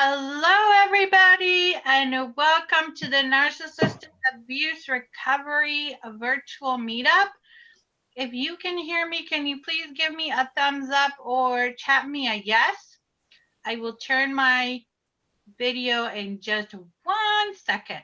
Hello, everybody, and welcome to the Narcissistic Abuse Recovery virtual meetup. If you can hear me, can you please give me a thumbs up or chat me a yes? I will turn my video in just 1 second.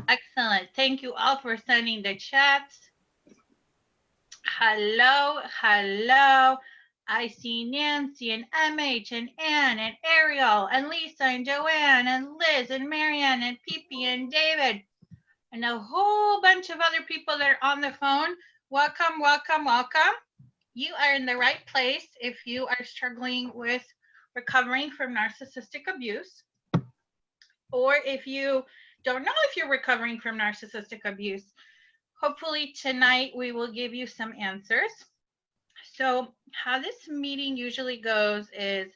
Excellent. Thank you all for sending the chats. Hello, hello. I see Nancy and MH and Ann and Ariel and Lisa and Joanne and Liz and Marianne and Pippi and David and a whole bunch of other people that are on the phone. Welcome, welcome, welcome. You are in the right place if you are struggling with recovering from narcissistic abuse, or if you don't know if you're recovering from narcissistic abuse. Hopefully tonight we will give you some answers. So how this meeting usually goes is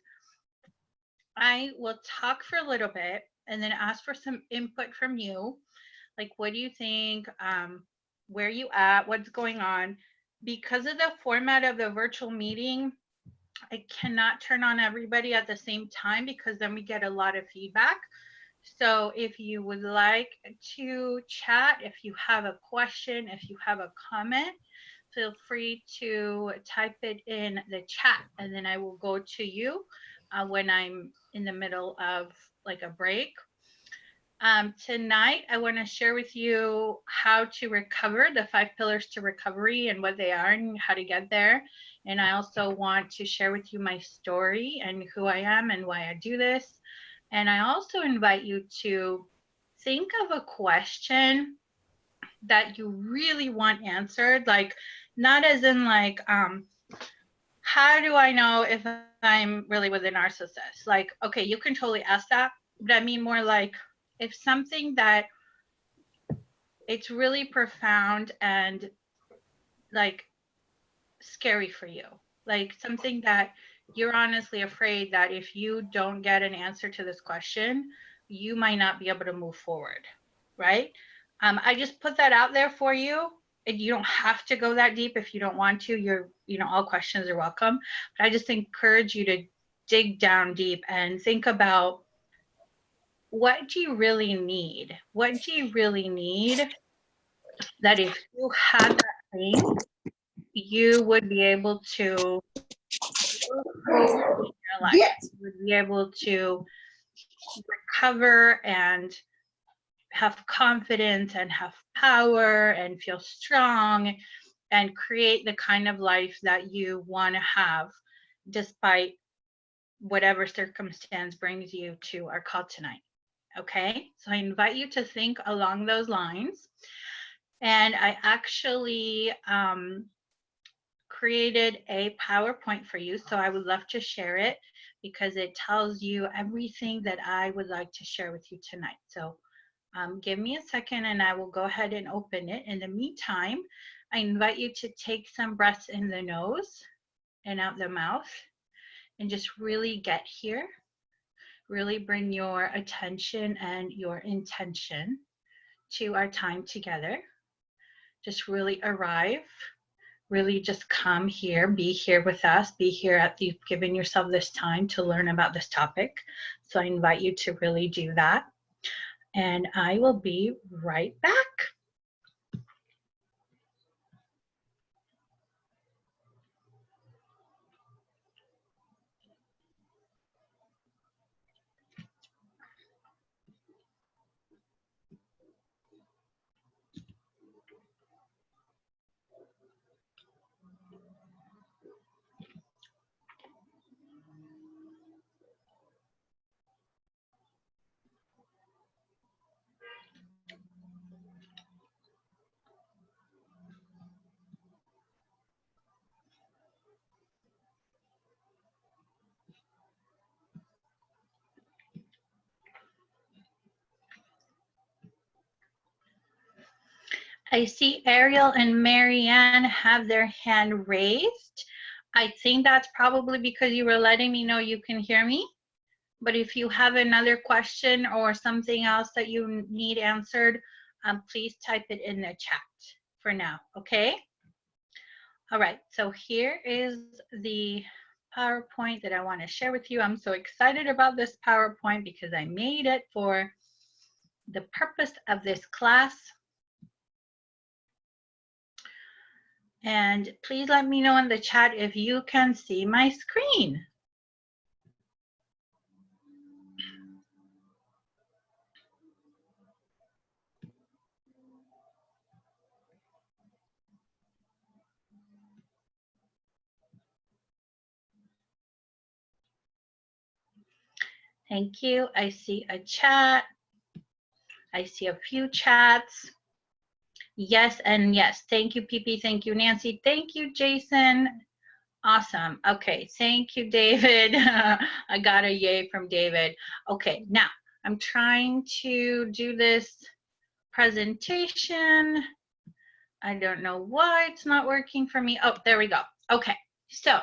I will talk for a little bit and then ask for some input from you. Like, what do you think? Where are you at? What's going on? Because of the format of the virtual meeting, I cannot turn on everybody at the same time because then we get a lot of feedback. So if you would like to chat, if you have a question, if you have a comment, feel free to type it in the chat and then I will go to you when I'm in the middle of like a break. Tonight, I want to share with you how to recover, the 5 pillars to recovery and what they are and how to get there. And I also want to share with you my story and who I am and why I do this. And I also invite you to think of a question that you really want answered, like not as in like, how do I know if I'm really with a narcissist? Like, okay, you can totally ask that, but I mean more like if something that it's really profound and like scary for you, like something that you're honestly afraid that if you don't get an answer to this question, you might not be able to move forward, right? I just put that out there for you. And you don't have to go that deep if you don't want to. All questions are welcome. But I just encourage you to dig down deep and think about, what do you really need? What do you really need that if you had that thing, you would be able to your life. You would be able to recover and have confidence and have power and feel strong and create the kind of life that you want to have despite whatever circumstance brings you to our call tonight. Okay, so I invite you to think along those lines. And I actually created a PowerPoint for you, so I would love to share it because it tells you everything that I would like to share with you tonight. So give me a second and I will go ahead and open it. In the meantime, I invite you to take some breaths in the nose and out the mouth and just really get here. Really bring your attention and your intention to our time together. Just really arrive. Really just come here, be here with us, be here at you've given yourself this time to learn about this topic. So I invite you to really do that. And I will be right back. I see Ariel and Marianne have their hand raised. I think that's probably because you were letting me know you can hear me. But if you have another question or something else that you need answered, please type it in the chat for now, okay? All right, so here is the PowerPoint that I want to share with you. I'm so excited about this PowerPoint because I made it for the purpose of this class. And please let me know in the chat if you can see my screen. Thank you. I see a chat. I see a few chats. Yes and yes. Thank you, PP. Thank you, Nancy. Thank you, Jason. Awesome. Okay. Thank you, David. I got a yay from David. Okay. Now, I'm trying to do this presentation. I don't know why it's not working for me. Oh, there we go. Okay. So,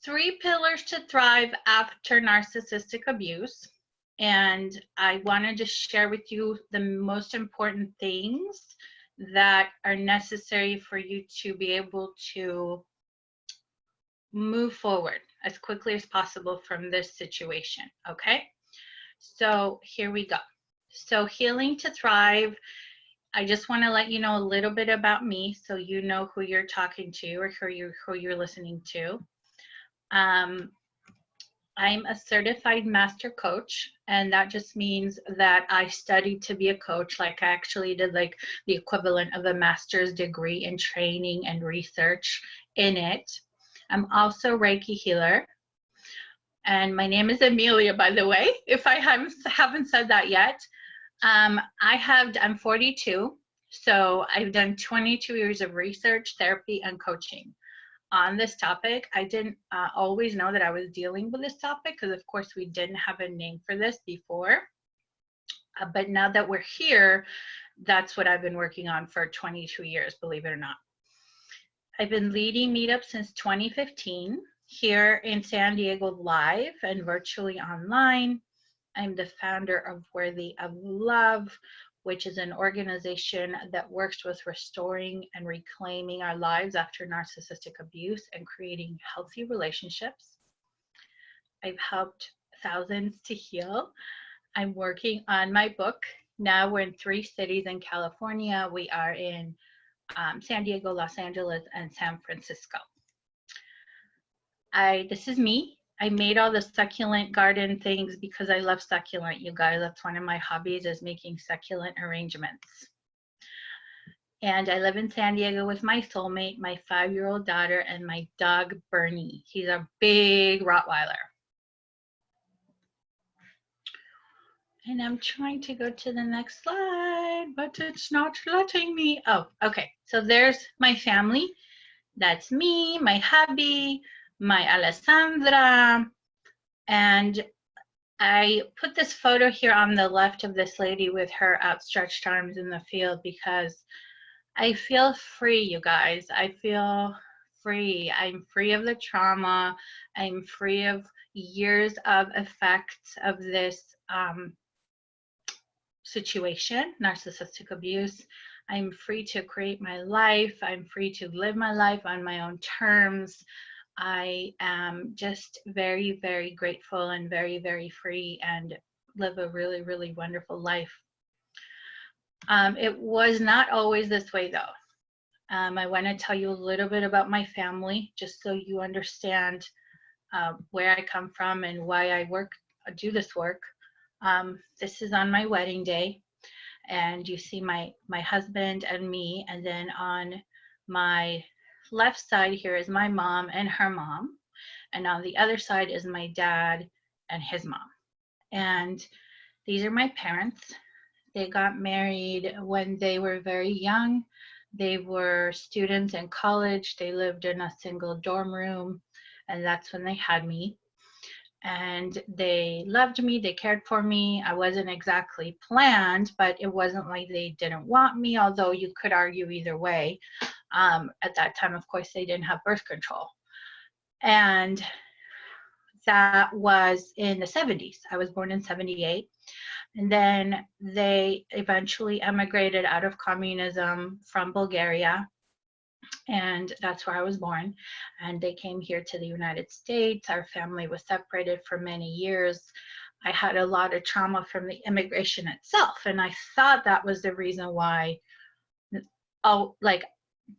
3 pillars to thrive after narcissistic abuse. And I wanted to share with you the most important things that are necessary for you to be able to move forward as quickly as possible from this situation, okay? So here we go. So healing to thrive, I just want to let you know a little bit about me so you know who you're talking to or who you're listening to. I'm a certified master coach, and that just means that I studied to be a coach. Like I actually did like the equivalent of a master's degree in training and research in it. I'm also Reiki healer, and my name is Amelia, by the way, if I haven't said that yet. I'm 42, so I've done 22 years of research, therapy, and coaching on this topic. I didn't always know that I was dealing with this topic because, of course, we didn't have a name for this before. But now that we're here, that's what I've been working on for 22 years, believe it or not. I've been leading meetups since 2015 here in San Diego live and virtually online. I'm the founder of Worthy of Love, which is an organization that works with restoring and reclaiming our lives after narcissistic abuse and creating healthy relationships. I've helped thousands to heal. I'm working on my book. Now we're in 3 cities in California. We are in San Diego, Los Angeles, and San Francisco. This is me. I made all the succulent garden things because I love succulent, you guys. That's one of my hobbies, is making succulent arrangements. And I live in San Diego with my soulmate, my 5-year-old daughter, and my dog, Bernie. He's a big Rottweiler. And I'm trying to go to the next slide, but it's not letting me. Oh, okay. So there's my family. That's me, my hubby, my Alessandra, and I put this photo here on the left of this lady with her outstretched arms in the field because I feel free, you guys. I feel free. I'm free of the trauma. I'm free of years of effects of this situation, narcissistic abuse. I'm free to create my life. I'm free to live my life on my own terms. I am just very, very grateful and very, very free and live a really, really wonderful life. It was not always this way, though. I want to tell you a little bit about my family, just so you understand where I come from and why I do this work. This is on my wedding day, and you see my husband and me, and then on my left side here is my mom and her mom, and on the other side is my dad and his mom. And these are my parents. They got married when they were very young. They were students in college. They lived in a single dorm room, and that's when they had me. and they loved me, they cared for me. I wasn't exactly planned, but it wasn't like they didn't want me, although you could argue either way. At that time, of course, they didn't have birth control. And that was in the 70s. I was born in 78. And then they eventually emigrated out of communism from Bulgaria. And that's where I was born. And they came here to the United States. Our family was separated for many years. I had a lot of trauma from the immigration itself. And I thought that was the reason why,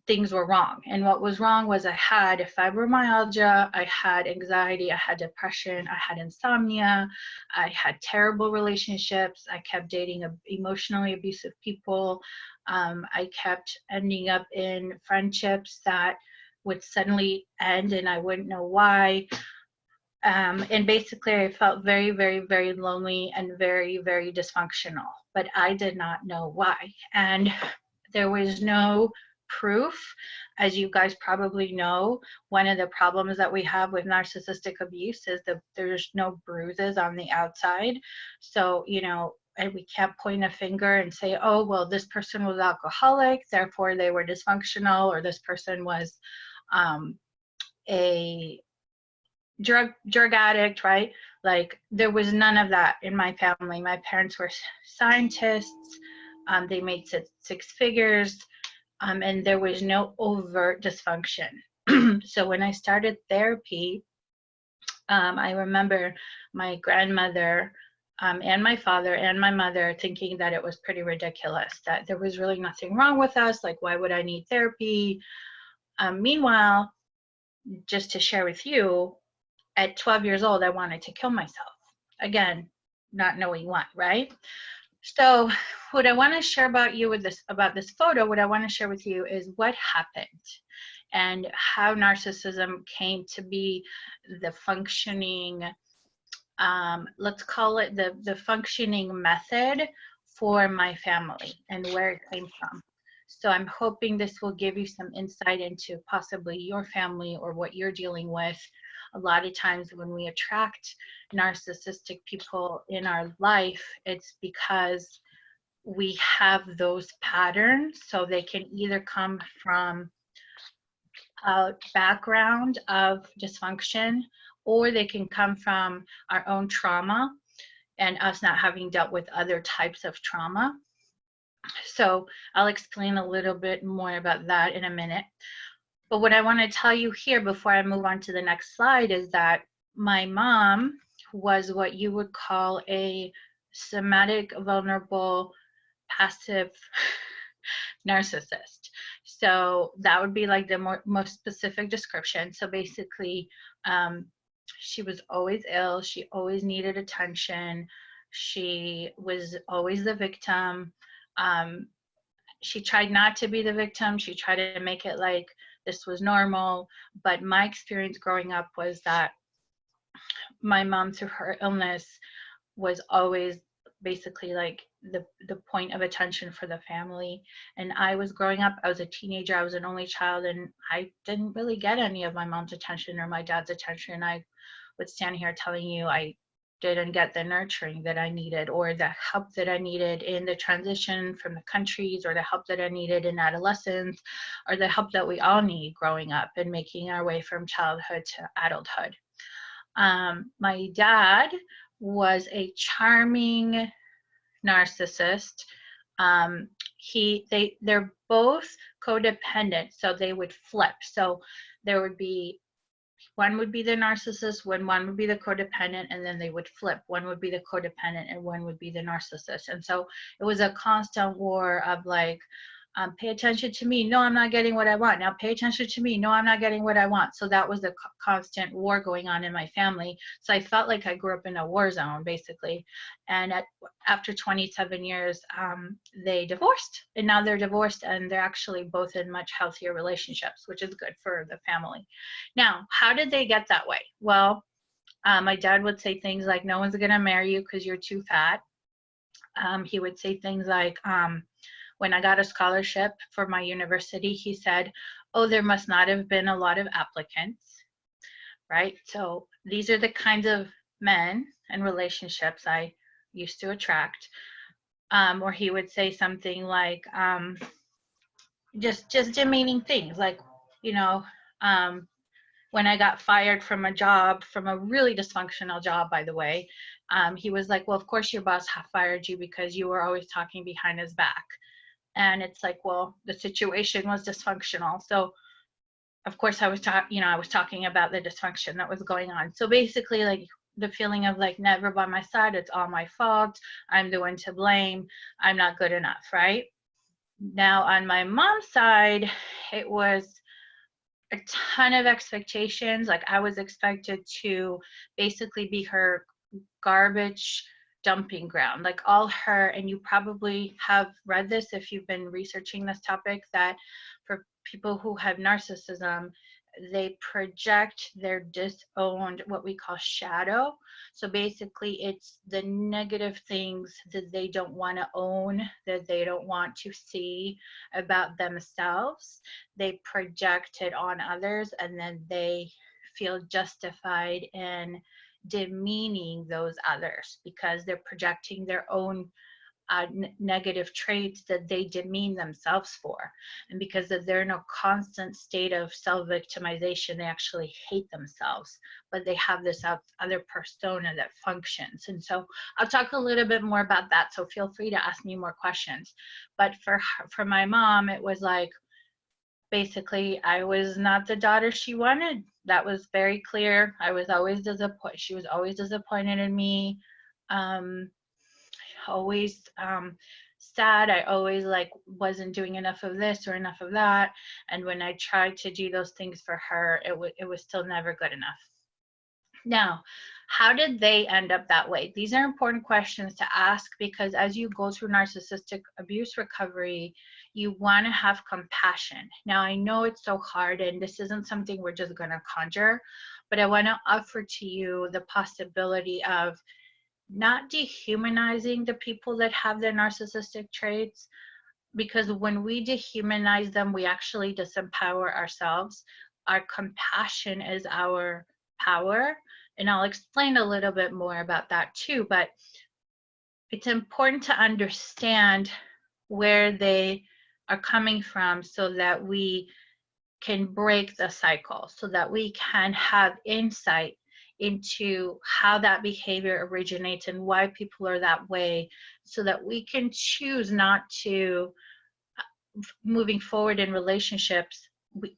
things were wrong. And what was wrong was I had fibromyalgia, I had anxiety, I had depression, I had insomnia, I had terrible relationships, I kept dating emotionally abusive people, I kept ending up in friendships that would suddenly end and I wouldn't know why. And basically I felt very, very, very lonely and very, very dysfunctional, but I did not know why. And there was no proof. As you guys probably know, one of the problems that we have with narcissistic abuse is that there's no bruises on the outside. So, and we can't point a finger and say, oh, well, this person was alcoholic, therefore they were dysfunctional, or this person was a drug addict, right? Like, there was none of that in my family. My parents were scientists. They made six figures. And there was no overt dysfunction. So when I started therapy, I remember my grandmother and my father and my mother thinking that it was pretty ridiculous, that there was really nothing wrong with us. Like, why would I need therapy? Meanwhile, just to share with you, at 12 years old, I wanted to kill myself. Again, not knowing why, right? So what I want to share about this photo, what I want to share with you is what happened and how narcissism came to be the functioning, let's call it the functioning method for my family and where it came from. So I'm hoping this will give you some insight into possibly your family or what you're dealing with. A lot of times when we attract narcissistic people in our life, it's because we have those patterns. So they can either come from a background of dysfunction, or they can come from our own trauma and us not having dealt with other types of trauma. So I'll explain a little bit more about that in a minute. But what I want to tell you here before I move on to the next slide is that my mom was what you would call a somatic, vulnerable, passive narcissist. So that would be like the most specific description. So basically, she was always ill. She always needed attention. She was always the victim. She tried not to be the victim. She tried to make it like this was normal. But my experience growing up was that my mom, through her illness, was always basically like the point of attention for the family. And I was growing up, I was a teenager, I was an only child, and I didn't really get any of my mom's attention or my dad's attention. I would stand here telling you I didn't get the nurturing that I needed, or the help that I needed in the transition from the countries, or the help that I needed in adolescence, or the help that we all need growing up and making our way from childhood to adulthood. My dad was a charming narcissist. They're both codependent, so they would flip. So there would be one would be the narcissist, one would be the codependent, and then they would flip. One would be the codependent and one would be the narcissist. And so it was a constant war of like, pay attention to me. No, I'm not getting what I want. Now pay attention to me. No, I'm not getting what I want. So that was the constant war going on in my family. So I felt like I grew up in a war zone, basically. And after 27 years, they divorced. And now they're divorced, and they're actually both in much healthier relationships, which is good for the family. Now, how did they get that way? Well, my dad would say things like, no one's going to marry you because you're too fat. He would say things like, when I got a scholarship for my university, he said, oh, there must not have been a lot of applicants, right? So these are the kinds of men and relationships I used to attract, or he would say something like, just demeaning things, like, you know, when I got fired from a job, from a really dysfunctional job, by the way, he was like, well, of course your boss fired you because you were always talking behind his back. And it's like, well, the situation was dysfunctional. So of course I was talking about the dysfunction that was going on. So basically, like, the feeling of like, never by my side, it's all my fault, I'm the one to blame, I'm not good enough, right? Now on my mom's side, it was a ton of expectations. Like, I was expected to basically be her garbage dumping ground, like all her, and you probably have read this if you've been researching this topic, that for people who have narcissism, they project their disowned, what we call shadow. So basically it's the negative things that they don't want to own, that they don't want to see about themselves. They project it on others, and then they feel justified in demeaning those others because they're projecting their own negative traits that they demean themselves for. And because they're in a constant state of self-victimization, they actually hate themselves, but they have this other persona that functions. And so I'll talk a little bit more about that, so feel free to ask me more questions. But for my mom, it was like, basically, I was not the daughter she wanted. That was very clear. I was always disappointed. She was always disappointed in me. Always sad. I always like wasn't doing enough of this or enough of that. And when I tried to do those things for her, it was still never good enough. Now, how did they end up that way? These are important questions to ask, because as you go through narcissistic abuse recovery, you want to have compassion. Now, I know it's so hard, and this isn't something we're just going to conjure, but I want to offer to you the possibility of not dehumanizing the people that have the narcissistic traits, because when we dehumanize them, we actually disempower ourselves. Our compassion is our power, and I'll explain a little bit more about that too, but it's important to understand where they are coming from so that we can break the cycle, so that we can have insight into how that behavior originates and why people are that way, so that we can choose not to, moving forward in relationships,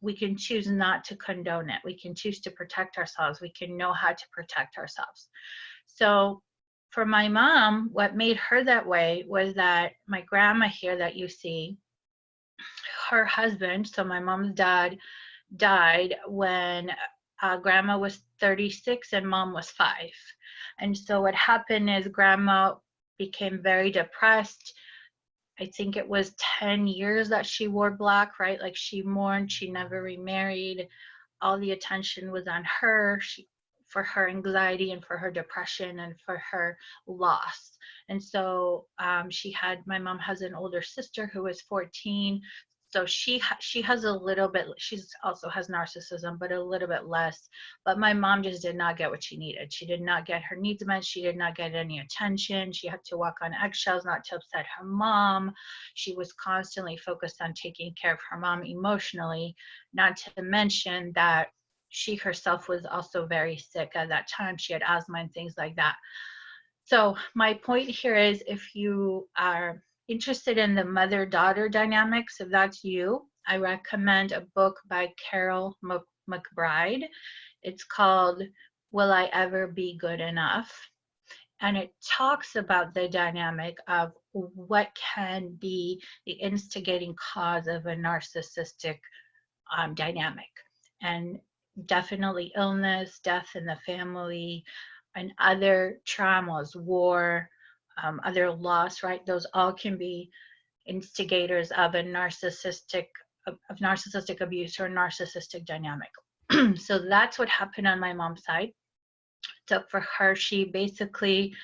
we can choose not to condone it. We can choose to protect ourselves. We can know how to protect ourselves. So for my mom, what made her that way was that my grandma here that you see, her husband, so my mom's dad, died when grandma was 36 and mom was 5. And so what happened is grandma became very depressed. I think it was 10 years that she wore black, right? Like, she mourned, she never remarried. All the attention was on her, for her anxiety and for her depression and for her loss. And so my mom has an older sister who is 14. So she has a little bit, she also has narcissism, but a little bit less. But my mom just did not get what she needed. She did not get her needs met. She did not get any attention. She had to walk on eggshells not to upset her mom. She was constantly focused on taking care of her mom emotionally, not to mention that she herself was also very sick at that time. She had asthma and things like that. So my point here is, if you are interested in the mother-daughter dynamics, if that's you, I recommend a book by Carol McBride. It's called Will I Ever Be Good Enough? And it talks about the dynamic of what can be the instigating cause of a narcissistic dynamic. And definitely illness, death in the family, and other traumas, war, other loss, right? Those all can be instigators of a narcissistic abuse or narcissistic dynamic. So that's what happened on my mom's side. So for her, she basically,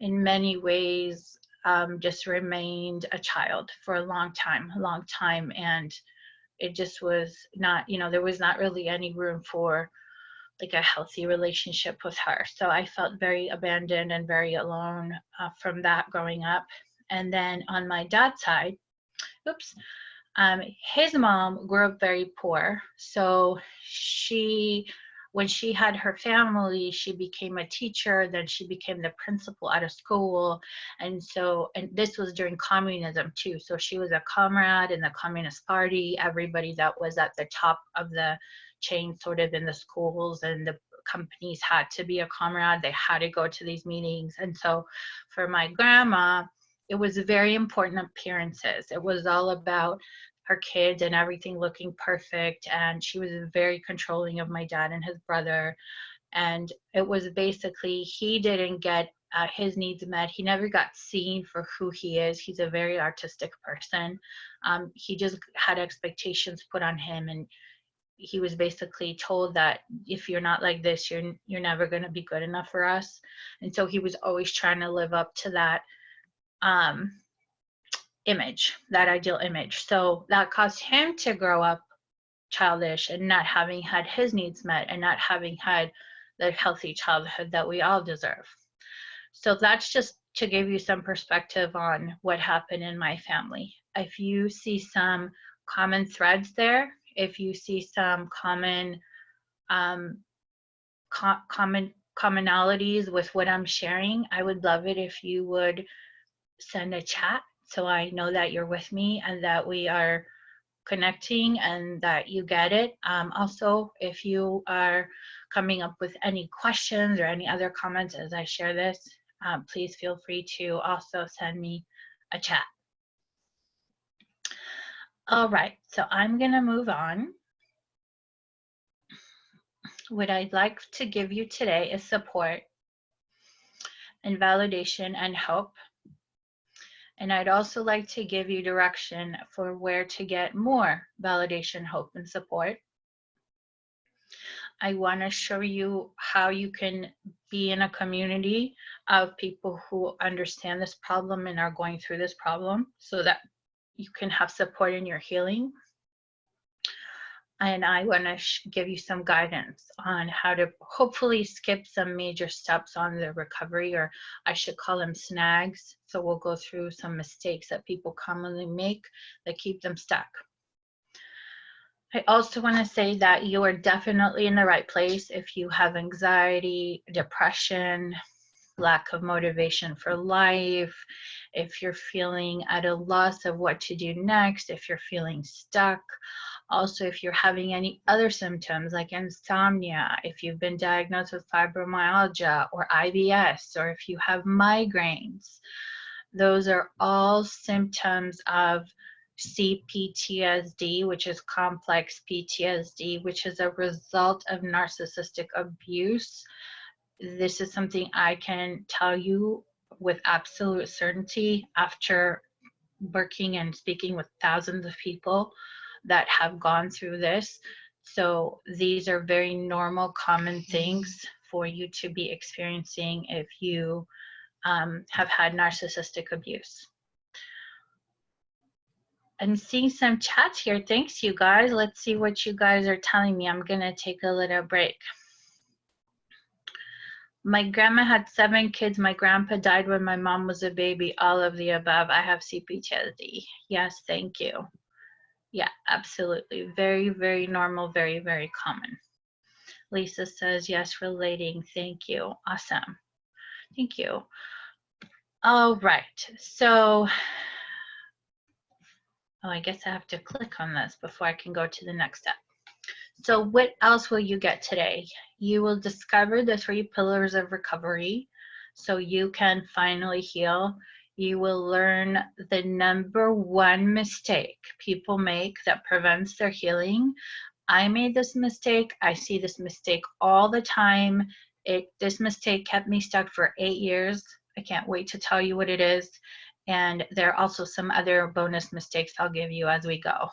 in many ways, just remained a child for a long time, and it just was not, there was not really any room for like a healthy relationship with her. So I felt very abandoned and very alone from that growing up. And then on my dad's side, oops, his mom grew up very poor. So when she had her family, she became a teacher, then she became the principal at a school. And this was during communism too. So she was a comrade in the Communist Party. Everybody that was at the top of the chain, sort of in the schools and the companies, had to be a comrade. They had to go to these meetings. And so for my grandma, it was very important appearances. It was all about her kids and everything looking perfect. And she was very controlling of my dad and his brother. And it was basically, he didn't get his needs met. He never got seen for who he is. He's a very artistic person. He just had expectations put on him, and he was basically told that if you're not like this, you're never going to be good enough for us. And so he was always trying to live up to that image, that ideal image. So that caused him to grow up childish and not having had his needs met and not having had the healthy childhood that we all deserve. So that's just to give you some perspective on what happened in my family. If you see some common threads there, if you see some commonalities with what I'm sharing, I would love it if you would send a chat so I know that you're with me and that we are connecting and that you get it. Also, if you are coming up with any questions or any other comments as I share this, please feel free to also send me a chat. All right, so I'm gonna move on. What I'd like to give you today is support and validation and hope. And I'd also like to give you direction for where to get more validation, hope, and support. I want to show you how you can be in a community of people who understand this problem and are going through this problem so that you can have support in your healing. And I want to give you some guidance on how to hopefully skip some major steps on the recovery, or I should call them snags. So we'll go through some mistakes that people commonly make that keep them stuck. I also want to say that you are definitely in the right place if you have anxiety, depression, lack of motivation for life, if you're feeling at a loss of what to do next, if you're feeling stuck. Also, if you're having any other symptoms like insomnia, if you've been diagnosed with fibromyalgia or IBS, or if you have migraines, those are all symptoms of CPTSD, which is complex PTSD, which is a result of narcissistic abuse. This is something I can tell you with absolute certainty after working and speaking with thousands of people that have gone through this. So these are very normal, common things for you to be experiencing if you have had narcissistic abuse. I'm seeing some chats here. Thanks, you guys. Let's see what you guys are telling me. I'm going to take a little break. My grandma had 7 kids. My grandpa died when my mom was a baby. All of the above. I have CPTSD. Yes, thank you. Yeah, absolutely. Very, very normal. Very, very common. Lisa says, yes, relating. Thank you. Awesome. Thank you. All right. So, I guess I have to click on this before I can go to the next step. So what else will you get today? You will discover the 3 pillars of recovery so you can finally heal. You will learn the number 1 mistake people make that prevents their healing. I made this mistake. I see this mistake all the time. This mistake kept me stuck for 8 years. I can't wait to tell you what it is. And there are also some other bonus mistakes I'll give you as we go.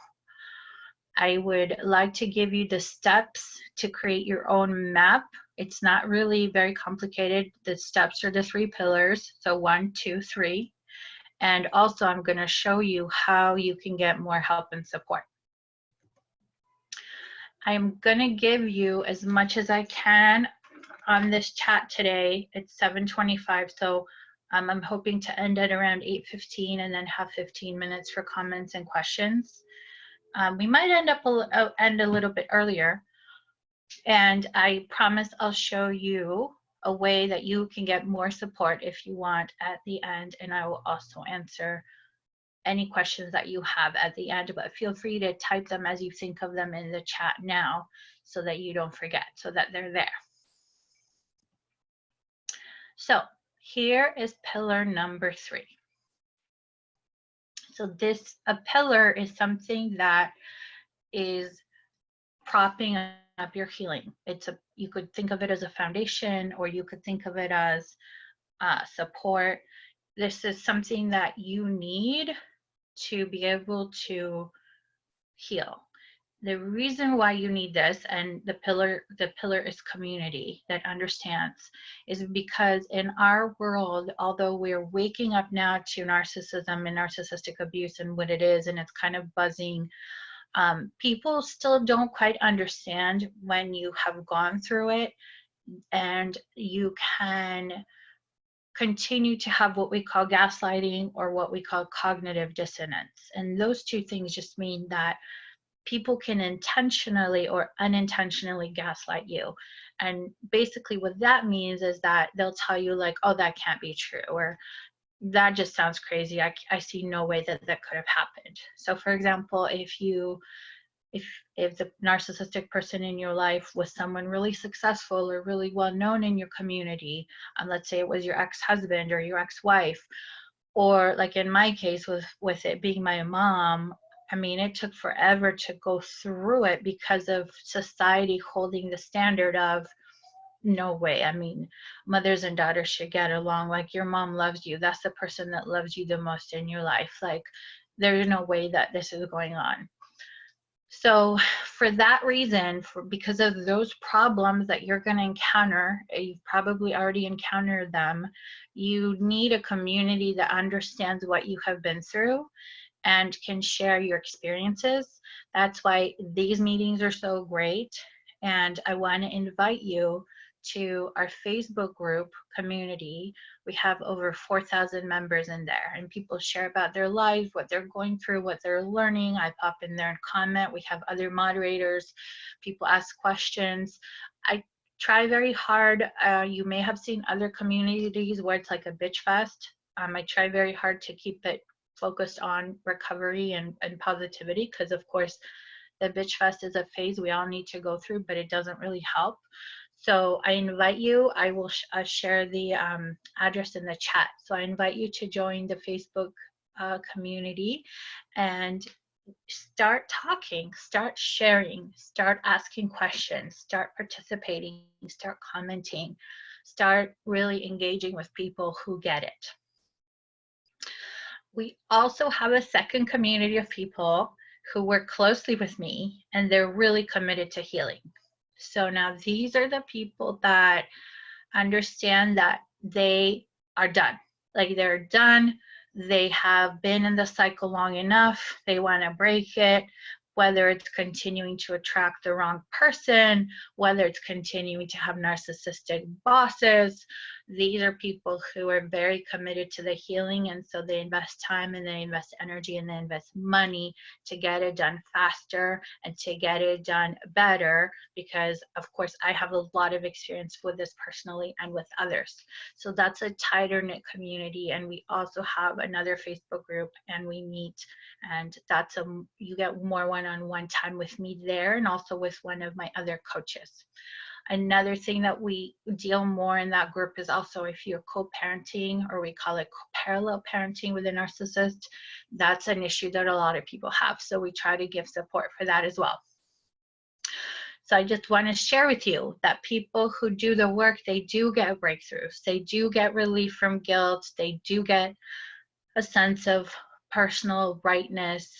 I would like to give you the steps to create your own map. It's not really very complicated. The steps are the 3 pillars. So 1, 2, 3. And also I'm going to show you how you can get more help and support. I'm going to give you as much as I can on this chat today. It's 7:25, so I'm hoping to end at around 8:15 and then have 15 minutes for comments and questions. We might end a little bit earlier, and I promise I'll show you a way that you can get more support if you want at the end, and I will also answer any questions that you have at the end, but feel free to type them as you think of them in the chat now so that you don't forget, so that they're there. So here is pillar number 3. So a pillar is something that is propping up your healing. You could think of it as a foundation, or you could think of it as support. This is something that you need to be able to heal. The reason why you need this, and the pillar is community that understands, is because in our world, although we're waking up now to narcissism and narcissistic abuse and what it is, and it's kind of buzzing, people still don't quite understand when you have gone through it, and you can continue to have what we call gaslighting or what we call cognitive dissonance. And those two things just mean that people can intentionally or unintentionally gaslight you. And basically what that means is that they'll tell you like, oh, that can't be true, or that just sounds crazy. I see no way that could have happened. So for example, if the narcissistic person in your life was someone really successful or really well known in your community, let's say it was your ex-husband or your ex-wife, or like in my case with it being my mom, I mean, it took forever to go through it because of society holding the standard of no way. I mean, mothers and daughters should get along. Like, your mom loves you. That's the person that loves you the most in your life. Like, there's no way that this is going on. So for that reason, because of those problems that you're going to encounter, you've probably already encountered them, you need a community that understands what you have been through and can share your experiences. That's why these meetings are so great. And I want to invite you to our Facebook group community. We have over 4,000 members in there, and people share about their lives, what they're going through, what they're learning. I pop in there and comment. We have other moderators. People ask questions. I try very hard. You may have seen other communities where it's like a bitch fest. I try very hard to keep it focused on recovery and positivity, because of course the bitch fest is a phase we all need to go through, but it doesn't really help. So I invite you. I will share the address in the chat. So I invite you to join the Facebook community and start talking, start sharing, start asking questions, start participating, start commenting, start really engaging with people who get it. We also have a second community of people who work closely with me, and they're really committed to healing. So now these are the people that understand that they are done. Like, they're done. They have been in the cycle long enough. They want to break it, whether it's continuing to attract the wrong person, whether it's continuing to have narcissistic bosses. These are people who are very committed to the healing, and so they invest time and they invest energy and they invest money to get it done faster and to get it done better, because of course I have a lot of experience with this personally and with others. So that's a tighter knit community. And we also have another Facebook group, and we meet, and that's you get more one-on-one time with me there, and also with one of my other coaches. Another thing that we deal more in that group is also if you're co-parenting, or we call it parallel parenting with a narcissist. That's an issue that a lot of people have. So we try to give support for that as well. So I just want to share with you that people who do the work, they do get breakthroughs. They do get relief from guilt. They do get a sense of personal rightness.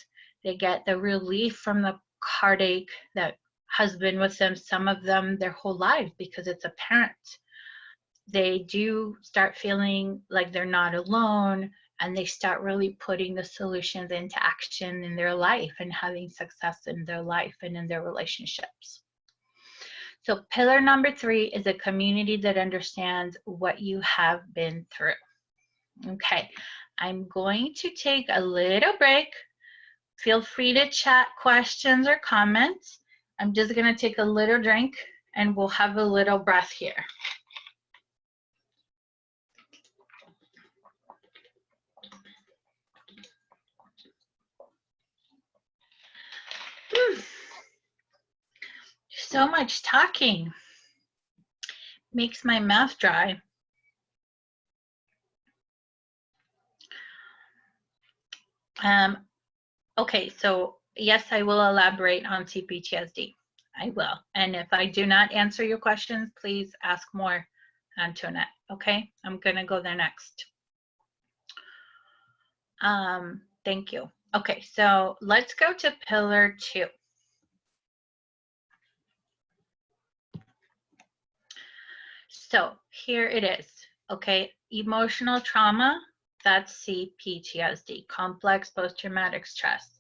They get the relief from the heartache that has been with them, some of them their whole lives, because it's apparent. They do start feeling like they're not alone, and they start really putting the solutions into action in their life and having success in their life and in their relationships. So pillar number 3 is a community that understands what you have been through. Okay, I'm going to take a little break. Feel free to chat questions or comments. I'm just going to take a little drink and we'll have a little breath here. So much talking makes my mouth dry. Okay, so yes, I will elaborate on CPTSD. I will. And if I do not answer your questions, please ask more, Antoinette. Okay, I'm going to go there next. Thank you. Okay, so let's go to pillar 2. So here it is. Okay, emotional trauma, that's CPTSD, complex post-traumatic stress.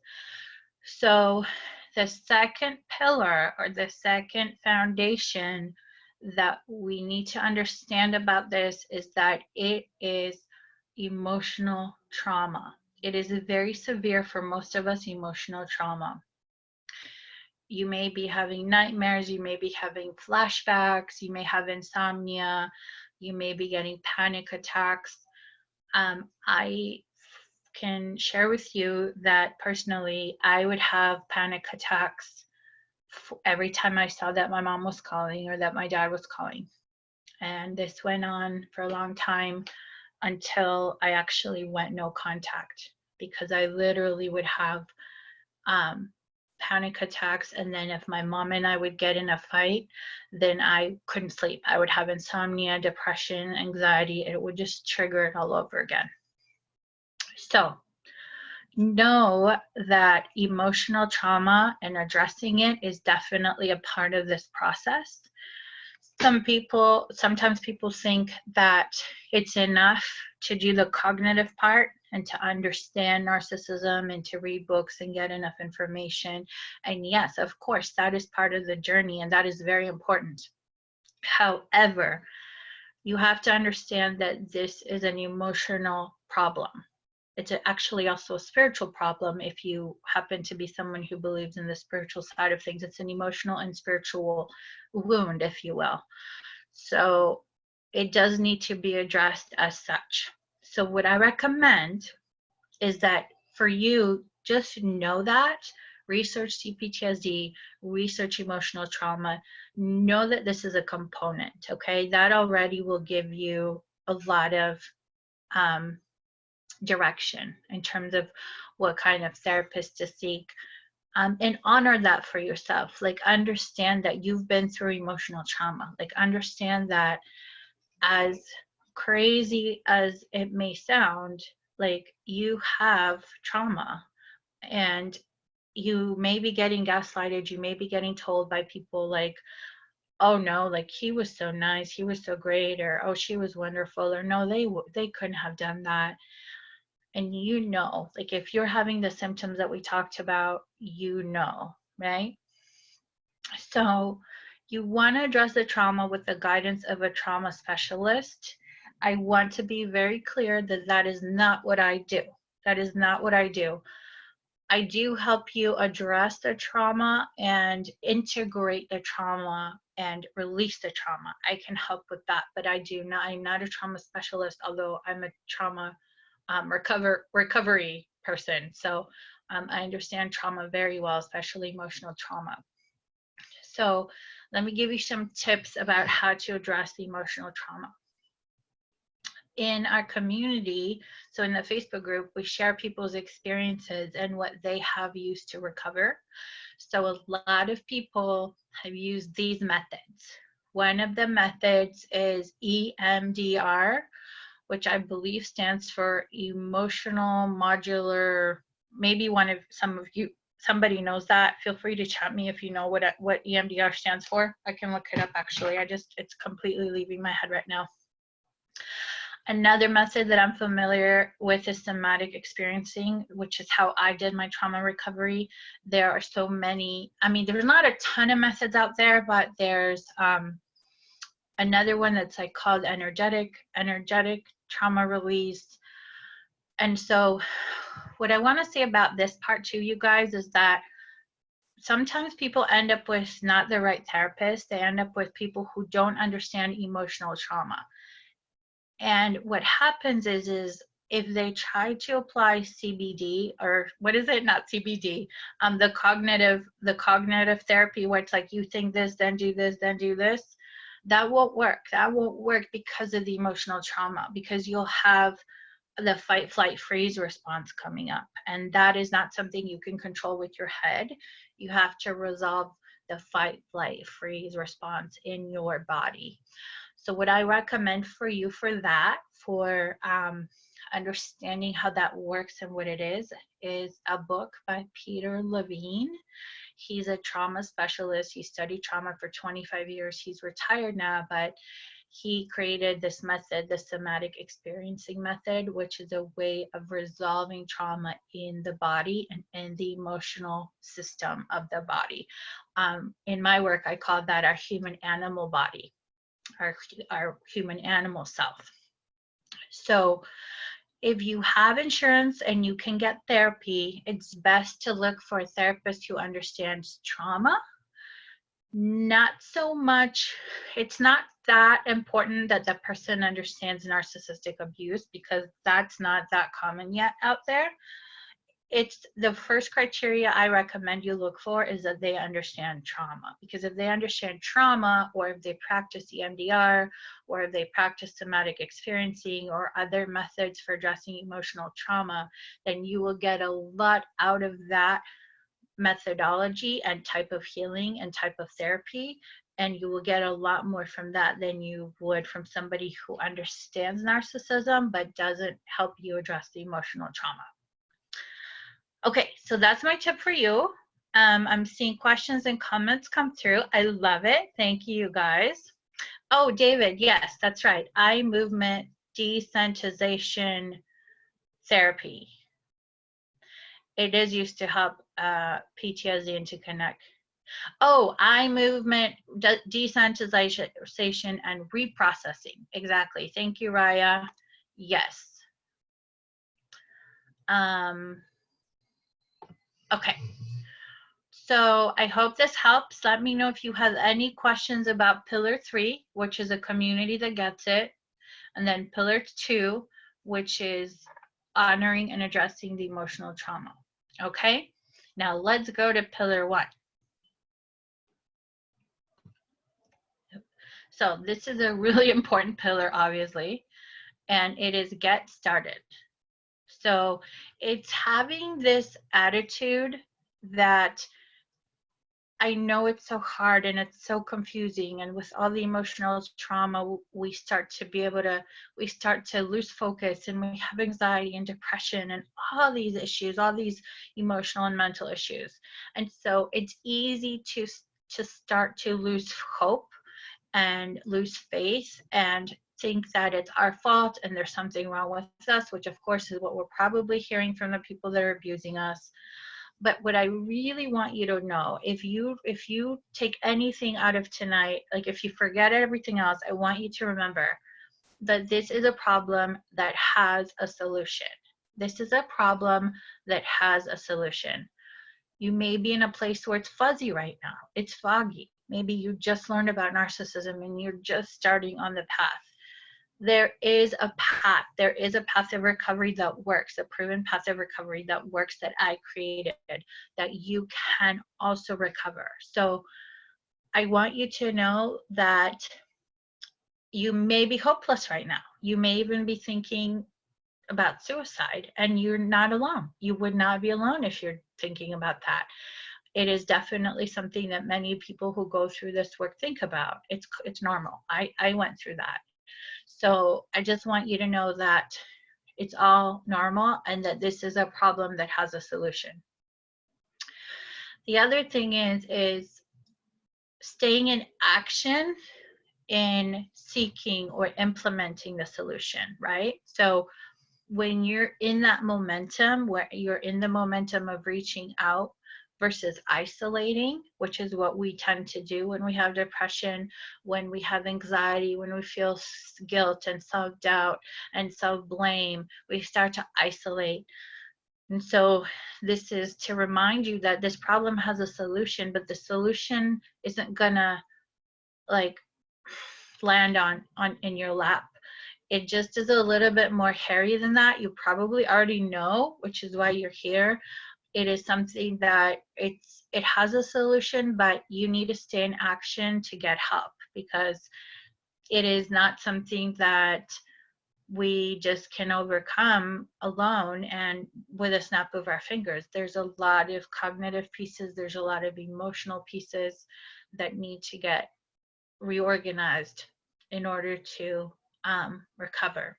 So the second pillar, or the second foundation that we need to understand about this, is that it is emotional trauma. It is very severe for most of us, emotional trauma. You may be having nightmares, you may be having flashbacks, you may have insomnia, you may be getting panic attacks. I can share with you that personally, I would have panic attacks every time I saw that my mom was calling or that my dad was calling. And this went on for a long time until I actually went no contact, because I literally would have panic attacks, and then if my mom and I would get in a fight, then I couldn't sleep. I would have insomnia, depression, anxiety, and it would just trigger it all over again. So know that emotional trauma and addressing it is definitely a part of this process. Sometimes people think that it's enough to do the cognitive part and to understand narcissism and to read books and get enough information. And yes, of course, that is part of the journey, and that is very important. However, you have to understand that this is an emotional problem. It's actually also a spiritual problem if you happen to be someone who believes in the spiritual side of things. It's an emotional and spiritual wound, if you will. So it does need to be addressed as such. So what I recommend is that for you, just know that, research CPTSD, research emotional trauma, know that this is a component, okay? That already will give you a lot of direction in terms of what kind of therapist to seek, and honor that for yourself. Like, understand that you've been through emotional trauma. Like, understand that, as crazy as it may sound, like, you have trauma, and you may be getting gaslighted. You may be getting told by people like, oh no, like, he was so nice, he was so great, or oh, she was wonderful, or no, they couldn't have done that. And you know, like, if you're having the symptoms that we talked about, you know, right? So you want to address the trauma with the guidance of a trauma specialist. I want to be very clear that that is not what I do. That is not what I do. I do help you address the trauma and integrate the trauma and release the trauma. I can help with that, but I'm not a trauma specialist, although I'm a trauma recovery person. So I understand trauma very well, especially emotional trauma. So let me give you some tips about how to address the emotional trauma. In our community, so in the Facebook group, we share people's experiences and what they have used to recover. So a lot of people have used these methods. One of the methods is EMDR, which I believe stands for emotional modular. Maybe somebody knows that. Feel free to chat me if you know what EMDR stands for. I can look it up actually. It's completely leaving my head right now. Another method that I'm familiar with is somatic experiencing, which is how I did my trauma recovery. There are so many, I mean, there's not a ton of methods out there, but there's another one that's like called energetic trauma release. And so what I want to say about this part too, you guys, is that sometimes people end up with not the right therapist. They end up with people who don't understand emotional trauma. And what happens is if they try to apply CBD, or what is it? Not CBD, the cognitive therapy, where it's like you think this, then do this, then do this, that won't work. That won't work because of the emotional trauma, because you'll have the fight, flight, freeze response coming up. And that is not something you can control with your head. You have to resolve the fight, flight, freeze response in your body. So what I recommend for you for that, for understanding how that works and what it is a book by Peter Levine. He's a trauma specialist. He studied trauma for 25 years. He's retired now, but he created this method, the somatic experiencing method, which is a way of resolving trauma in the body and in the emotional system of the body. In my work, I call that our human animal body, our human animal self. So if you have insurance and you can get therapy, it's best to look for a therapist who understands trauma. Not so much, it's not that important that the person understands narcissistic abuse, because that's not that common yet out there. It's the first criteria I recommend you look for is that they understand trauma, because if they understand trauma, or if they practice EMDR, or if they practice somatic experiencing or other methods for addressing emotional trauma, then you will get a lot out of that methodology and type of healing and type of therapy, and you will get a lot more from that than you would from somebody who understands narcissism but doesn't help you address the emotional trauma. Okay, so that's my tip for you. I'm seeing questions and comments come through. I love it. Thank you, guys. Oh, David, yes, that's right. Eye movement desensitization therapy. It is used to help PTSD and to connect. Oh, eye movement desensitization and reprocessing. Exactly. Thank you, Raya. Yes. Okay. So I hope this helps. Let me know if you have any questions about Pillar 3, which is a community that gets it. And then Pillar 2, which is honoring and addressing the emotional trauma. Okay, now let's go to Pillar 1. So this is a really important pillar, obviously, and it is get started. So it's having this attitude that I know it's so hard and it's so confusing, and with all the emotional trauma, we start to lose focus, and we have anxiety and depression and all these issues, all these emotional and mental issues. And so it's easy to start to lose hope and lose faith and think that it's our fault and there's something wrong with us, which of course is what we're probably hearing from the people that are abusing us. But what I really want you to know, if you take anything out of tonight, like if you forget everything else, I want you to remember that this is a problem that has a solution. This is a problem that has a solution. You may be in a place where it's fuzzy right now. It's foggy. Maybe you just learned about narcissism and you're just starting on the path. There is a path. There is a path of recovery that works, a proven path of recovery that works that I created, that you can also recover. So I want you to know that you may be hopeless right now. You may even be thinking about suicide, and you're not alone. You would not be alone if you're thinking about that. It is definitely something that many people who go through this work think about. It's normal. I went through that. So I just want you to know that it's all normal and that this is a problem that has a solution. The other thing is staying in action in seeking or implementing the solution, right? So when you're in that momentum, where you're in the momentum of reaching out versus isolating, which is what we tend to do when we have depression, when we have anxiety, when we feel guilt and self-doubt and self-blame, we start to isolate. And so this is to remind you that this problem has a solution, but the solution isn't gonna like land on in your lap. It just is a little bit more hairy than that. You probably already know, which is why you're here. It is something that it has a solution, but you need to stay in action to get help, because it is not something that we just can overcome alone and with a snap of our fingers. There's a lot of cognitive pieces, there's a lot of emotional pieces that need to get reorganized in order to recover.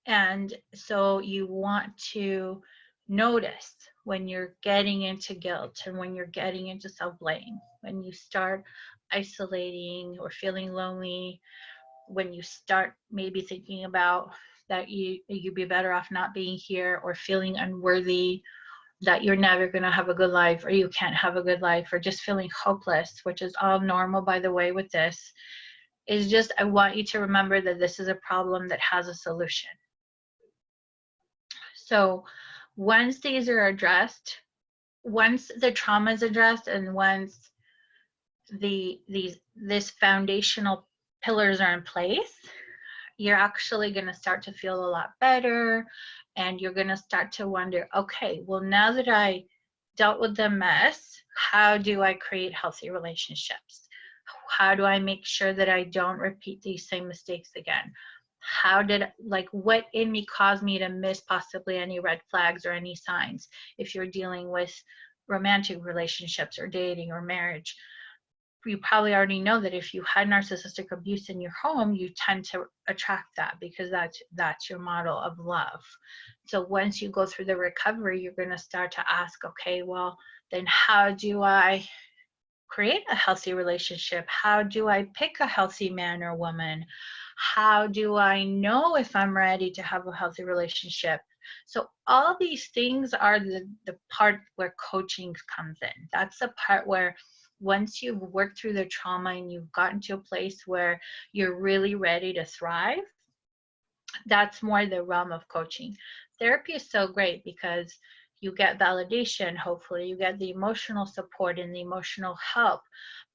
And so you want to notice when you're getting into guilt and when you're getting into self-blame, when you start isolating or feeling lonely, when you start maybe thinking about that you'd be better off not being here, or feeling unworthy, that you're never going to have a good life, or you can't have a good life, or just feeling hopeless, which is all normal, by the way, with this, is just, I want you to remember that this is a problem that has a solution. So once these are addressed, once the trauma is addressed, and once this foundational pillars are in place, you're actually going to start to feel a lot better, and you're going to start to wonder, okay, well, now that I dealt with the mess, how do I create healthy relationships? How do I make sure that I don't repeat these same mistakes again? How did, like, what in me caused me to miss possibly any red flags or any signs? If you're dealing with romantic relationships or dating or marriage, you probably already know that if you had narcissistic abuse in your home, you tend to attract that, because that's your model of love. So once you go through the recovery, you're going to start to ask, okay, well, then how do I create a healthy relationship? How do I pick a healthy man or woman? How do I know if I'm ready to have a healthy relationship? So all these things are the part where coaching comes in. That's the part where once you've worked through the trauma and you've gotten to a place where you're really ready to thrive, that's more the realm of coaching. Therapy is so great because you get validation, hopefully, you get the emotional support and the emotional help,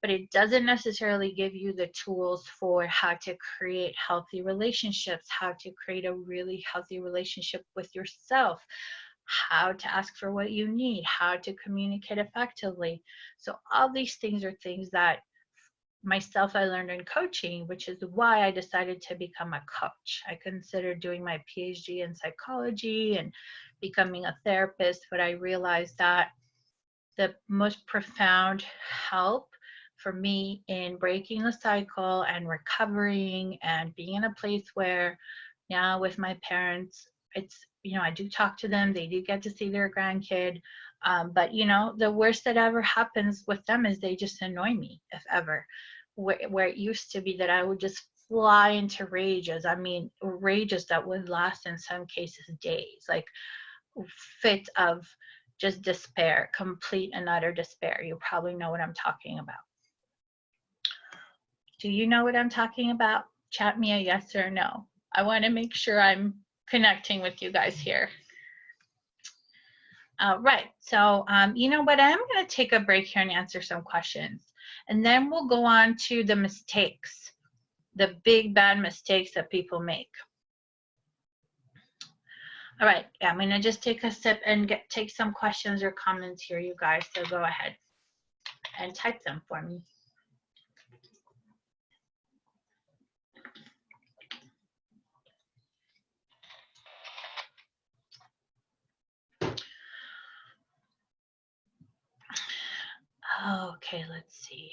but it doesn't necessarily give you the tools for how to create healthy relationships, how to create a really healthy relationship with yourself, how to ask for what you need, how to communicate effectively. So all these things are things that myself I learned in coaching, which is why I decided to become a coach. I considered doing my PhD in psychology and becoming a therapist, but I realized that the most profound help for me in breaking the cycle and recovering and being in a place where now with my parents, it's, you know, I do talk to them, they do get to see their grandkid, but you know, the worst that ever happens with them is they just annoy me, if ever. Where it used to be that I would just fly into rages, I mean rages that would last in some cases days, like fits of just despair, complete and utter despair. You probably know what I'm talking about. Do you know what I'm talking about? Chat me a yes or no. I want to make sure I'm connecting with you guys here. Right, so you know what, I'm going to take a break here and answer some questions, and then we'll go on to the mistakes, the big bad mistakes that people make. All right, yeah, I'm going to just take a sip and take some questions or comments here, you guys, so go ahead and type them for me. Okay, let's see.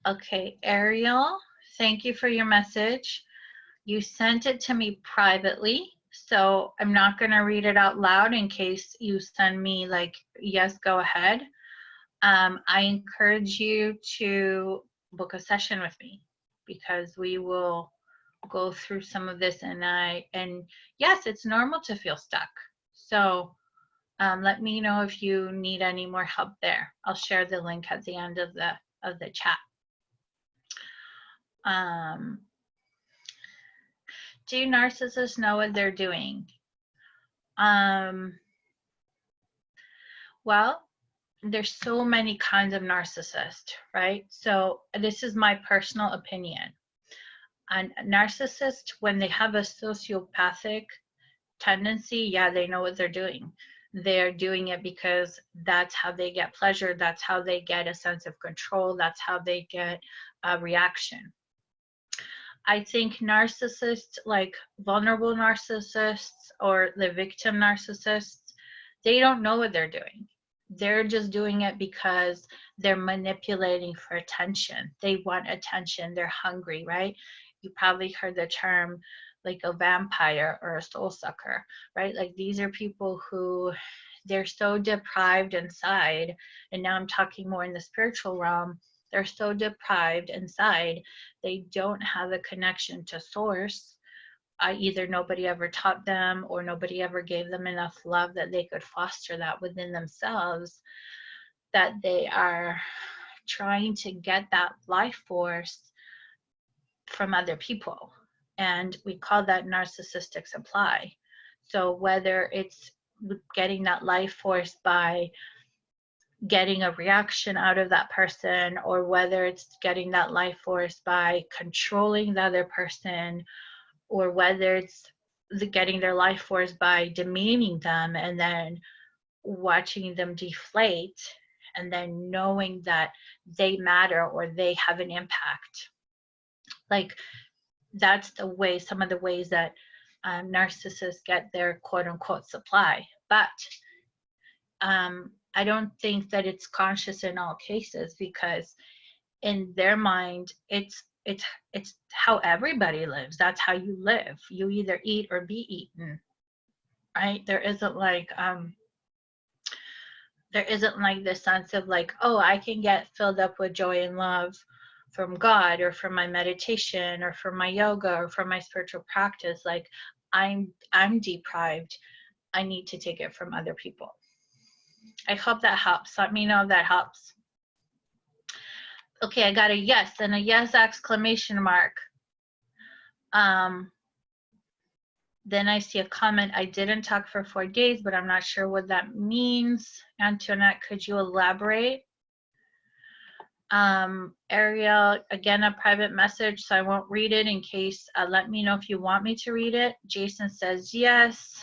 Okay, Ariel, thank you for your message. You sent it to me privately, so I'm not going to read it out loud in case you send me like, yes, go ahead. I encourage you to book a session with me because we will go through some of this, and yes, it's normal to feel stuck. So let me know if you need any more help there. I'll share the link at the end of the chat. Do narcissists know what they're doing? Well, there's so many kinds of narcissists, right? So this is my personal opinion. And narcissists, when they have a sociopathic tendency, yeah, they know what they're doing. They're doing it because that's how they get pleasure. That's how they get a sense of control. That's how they get a reaction. I think narcissists, like vulnerable narcissists or the victim narcissists, they don't know what they're doing. They're just doing it because they're manipulating for attention. They want attention. They're hungry, right? You probably heard the term like a vampire or a soul sucker, right? Like these are people who they're so deprived inside. And now I'm talking more in the spiritual realm. They're so deprived inside, they don't have a connection to source. Either nobody ever taught them or nobody ever gave them enough love that they could foster that within themselves, that they are trying to get that life force from other people. And we call that narcissistic supply. So whether it's getting that life force by getting a reaction out of that person, or whether it's getting that life force by controlling the other person, or whether it's getting their life force by demeaning them and then watching them deflate and then knowing that they matter or they have an impact. Like that's the way, some of the ways that narcissists get their quote unquote supply. But I don't think that it's conscious in all cases, because in their mind, it's how everybody lives. That's how you live. You either eat or be eaten, right? There isn't like this sense of like, oh, I can get filled up with joy and love from God or from my meditation or from my yoga or from my spiritual practice. Like I'm deprived. I need to take it from other people. I hope that helps. Let me know if that helps. Okay, I got a yes and a yes exclamation mark. Then I see a comment, I didn't talk for 4 days, but I'm not sure what that means. Antoinette, could you elaborate? Ariel, again, a private message, so I won't read it in case, let me know if you want me to read it. Jason says yes.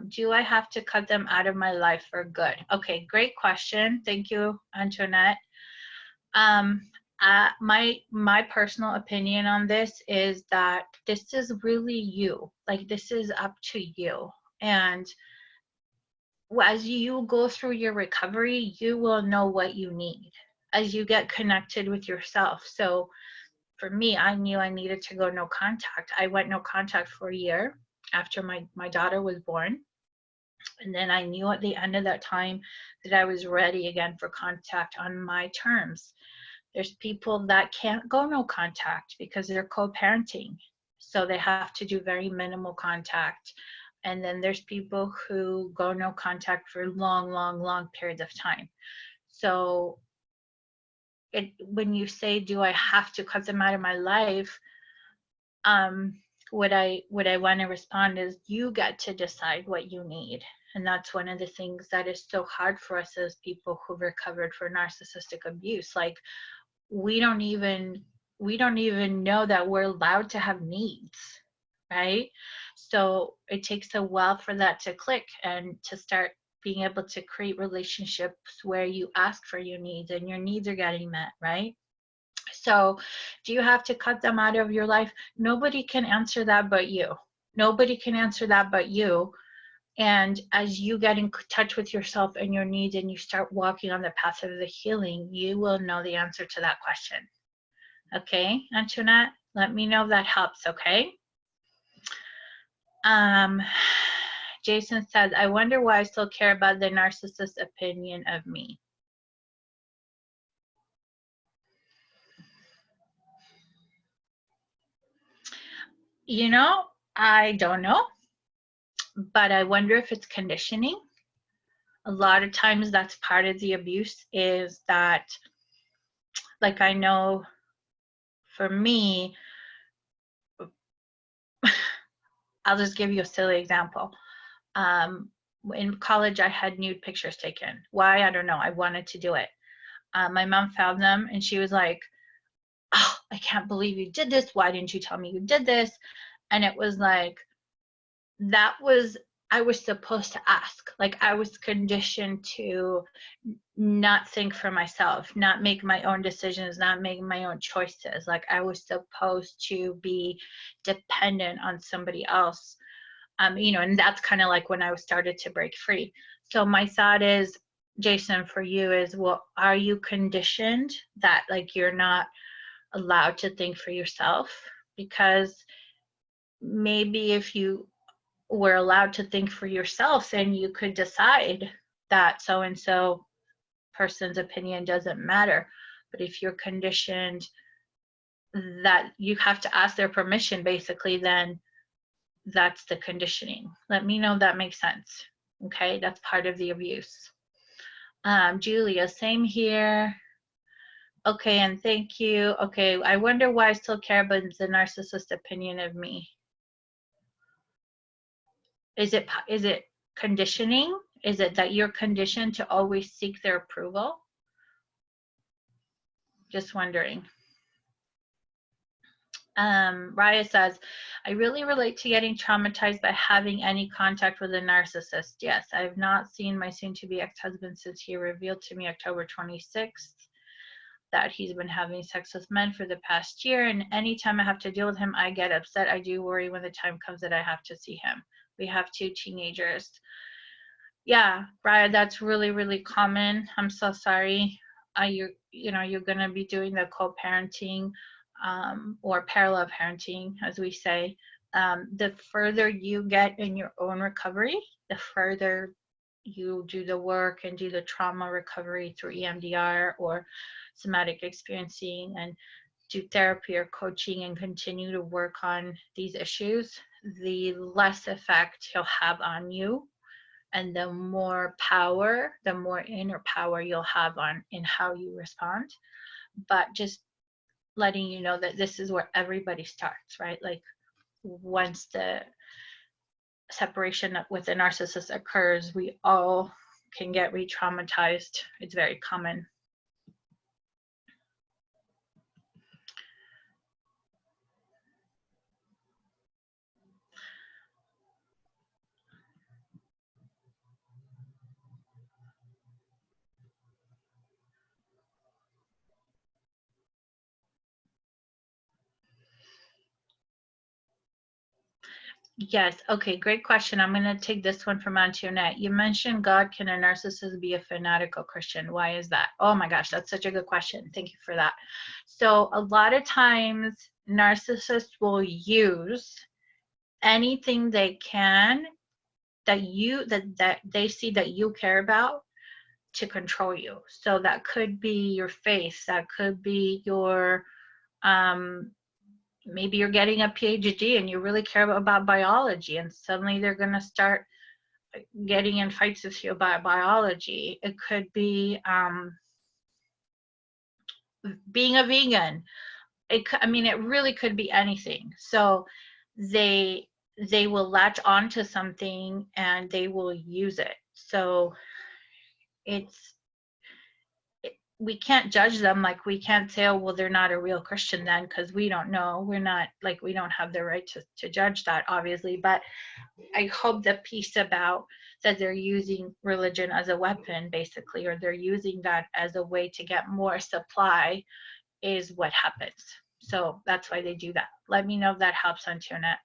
Do I have to cut them out of my life for good? Okay, great question. Thank you, Antoinette. My personal opinion on this is that this is really you. Like this is up to you. And as you go through your recovery, you will know what you need as you get connected with yourself. So for me, I knew I needed to go no contact. I went no contact for a year after my daughter was born. And then I knew at the end of that time that I was ready again for contact on my terms. There's people that can't go no contact because they're co-parenting. So they have to do very minimal contact. And then there's people who go no contact for long periods of time. So when you say, do I have to cut them out of my life? What I want to respond is you get to decide what you need. And that's one of the things that is so hard for us as people who've recovered for narcissistic abuse. Like we don't even know that we're allowed to have needs, right? So it takes a while for that to click and to start being able to create relationships where you ask for your needs and your needs are getting met, right? So do you have to cut them out of your life? Nobody can answer that but you. Nobody can answer that but you. And as you get in touch with yourself and your needs and you start walking on the path of the healing, you will know the answer to that question. Okay, Antoinette, let me know if that helps, okay? Jason says, I wonder why I still care about the narcissist's opinion of me. You know, I don't know, but I wonder if it's conditioning. A lot of times that's part of the abuse, is that, like, I know for me, I'll just give you a silly example. In college, I had nude pictures taken. Why? I don't know. I wanted to do it. My mom found them and she was like, oh, I can't believe you did this. Why didn't you tell me you did this? And it was like, I was supposed to ask. Like, I was conditioned to not think for myself, not make my own decisions, not make my own choices. Like, I was supposed to be dependent on somebody else. You know, and that's kind of like when I started to break free. So my thought is, Jason, for you is, well, are you conditioned that, like, you're not allowed to think for yourself? Because maybe if you were allowed to think for yourself, then you could decide that so-and-so person's opinion doesn't matter. But if you're conditioned that you have to ask their permission, basically, then that's the conditioning. Let me know if that makes sense. Okay, that's part of the abuse. Julia, same here. Okay, and thank you. Okay, I wonder why I still care about the narcissist opinion of me. Is it conditioning? Is it that you're conditioned to always seek their approval? Just wondering. Raya says, I really relate to getting traumatized by having any contact with a narcissist. Yes, I have not seen my soon-to-be ex-husband since he revealed to me October 26th that he's been having sex with men for the past year, and anytime I have to deal with him, I get upset. I do worry when the time comes that I have to see him. We have 2 teenagers. Yeah, Raya, that's really, really common. I'm so sorry. You're going to be doing the co-parenting or parallel parenting, as we say. The further you get in your own recovery, the further you do the work and do the trauma recovery through EMDR or somatic experiencing, and do therapy or coaching and continue to work on these issues, the less effect he'll have on you, and the more power, the more inner power you'll have in how you respond. But just letting you know that this is where everybody starts, right? Like, once the separation with the narcissist occurs, we all can get re-traumatized. It's very common. Yes. Okay. Great question. I'm going to take this one from Antoinette. You mentioned God. Can a narcissist be a fanatical Christian? Why is that? Oh my gosh, that's such a good question. Thank you for that. So a lot of times narcissists will use anything they can that they see that you care about to control you. So that could be your faith. That could be your maybe you're getting a PhD and you really care about biology, and suddenly they're going to start getting in fights with you about biology. It could be being a vegan. I mean, it really could be anything. So they will latch onto something and they will use it. So we can't judge them. Like, we can't say, oh, well, they're not a real Christian then, because we don't know. We're not, like, we don't have the right to judge that, obviously. But I hope the piece about that they're using religion as a weapon, basically, or they're using that as a way to get more supply is what happens. So that's why they do that. Let me know if that helps, Antoinette.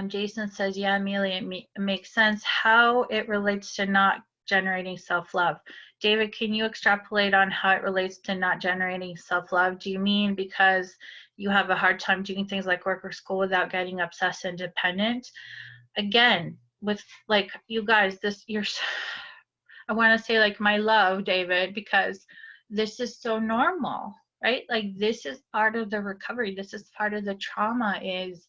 Jason says, yeah, Amelia, it makes sense how it relates to not generating self-love. David, can you extrapolate on how it relates to not generating self-love? Do you mean because you have a hard time doing things like work or school without getting obsessed and dependent? Again, with like you guys, I want to say like my love, David, because this is so normal, right? Like this is part of the recovery. This is part of the trauma, is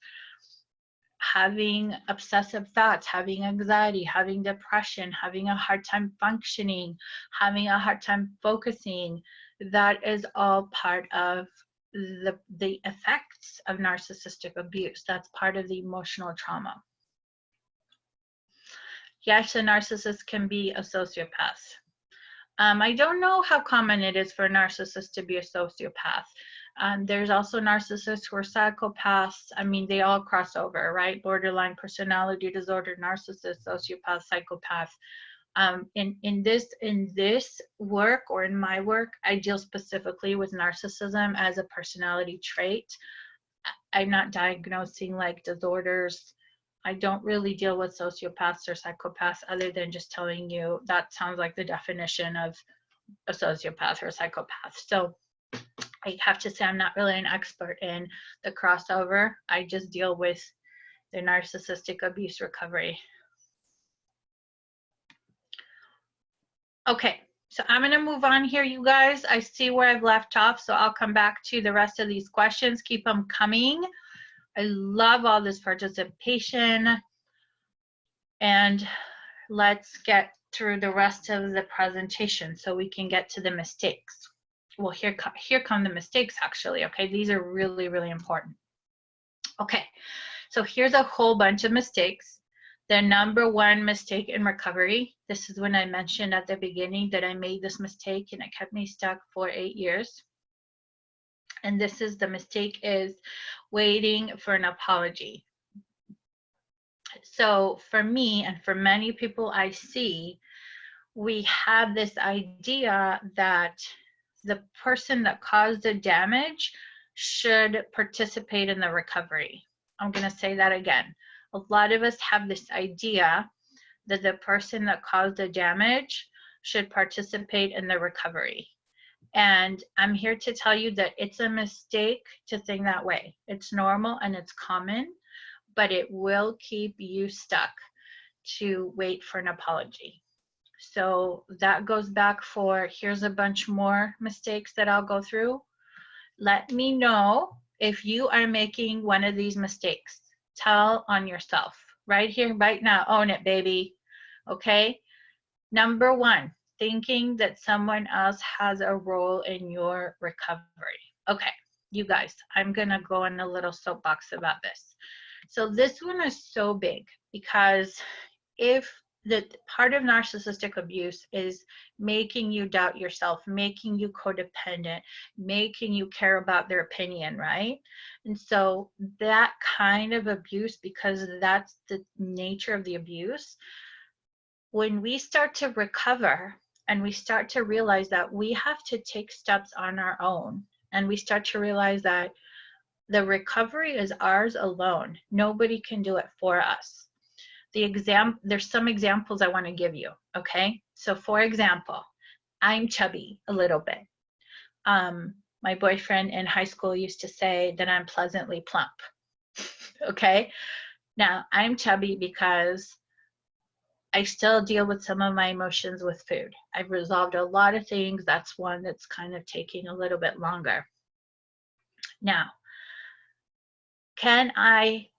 having obsessive thoughts, having anxiety, having depression, having a hard time functioning, having a hard time focusing. That is all part of the effects of narcissistic abuse. That's part of the emotional trauma. Yes, a narcissist can be a sociopath. I don't know how common it is for a narcissist to be a sociopath. There's also narcissists who are psychopaths. I mean, they all cross over, right? Borderline personality disorder, narcissist, sociopath, psychopath. In this work, or in my work, I deal specifically with narcissism as a personality trait. I'm not diagnosing like disorders. I don't really deal with sociopaths or psychopaths other than just telling you that sounds like the definition of a sociopath or a psychopath. So I have to say I'm not really an expert in the crossover. I just deal with the narcissistic abuse recovery. Okay, so I'm going to move on here, you guys. I see where I've left off, so I'll come back to the rest of these questions. Keep them coming. I love all this participation. And let's get through the rest of the presentation so we can get to the mistakes. Well, here come the mistakes, actually. Okay, these are really, really important. Okay, so here's a whole bunch of mistakes. The number one mistake in recovery, this is when I mentioned at the beginning that I made this mistake and it kept me stuck for 8 years. And this is the mistake, is waiting for an apology. So for me and for many people I see, we have this idea that the person that caused the damage should participate in the recovery. I'm going to say that again. A lot of us have this idea that the person that caused the damage should participate in the recovery. And I'm here to tell you that it's a mistake to think that way. It's normal and it's common, but it will keep you stuck to wait for an apology. So that goes back for, here's a bunch more mistakes that I'll go through. Let me know if you are making one of these mistakes. Tell on yourself right here, right now. Own it, baby. Okay. Number one, thinking that someone else has a role in your recovery. Okay, you guys, I'm going to go on a little soapbox about this. So this one is so big because if the part of narcissistic abuse is making you doubt yourself, making you codependent, making you care about their opinion, right? And so that kind of abuse, because that's the nature of the abuse, when we start to recover and we start to realize that we have to take steps on our own, and we start to realize that the recovery is ours alone, nobody can do it for us. There's some examples I want to give you, okay? So for example, I'm chubby a little bit. My boyfriend in high school used to say that I'm pleasantly plump, okay? Now, I'm chubby because I still deal with some of my emotions with food. I've resolved a lot of things. That's one that's kind of taking a little bit longer. Now, can I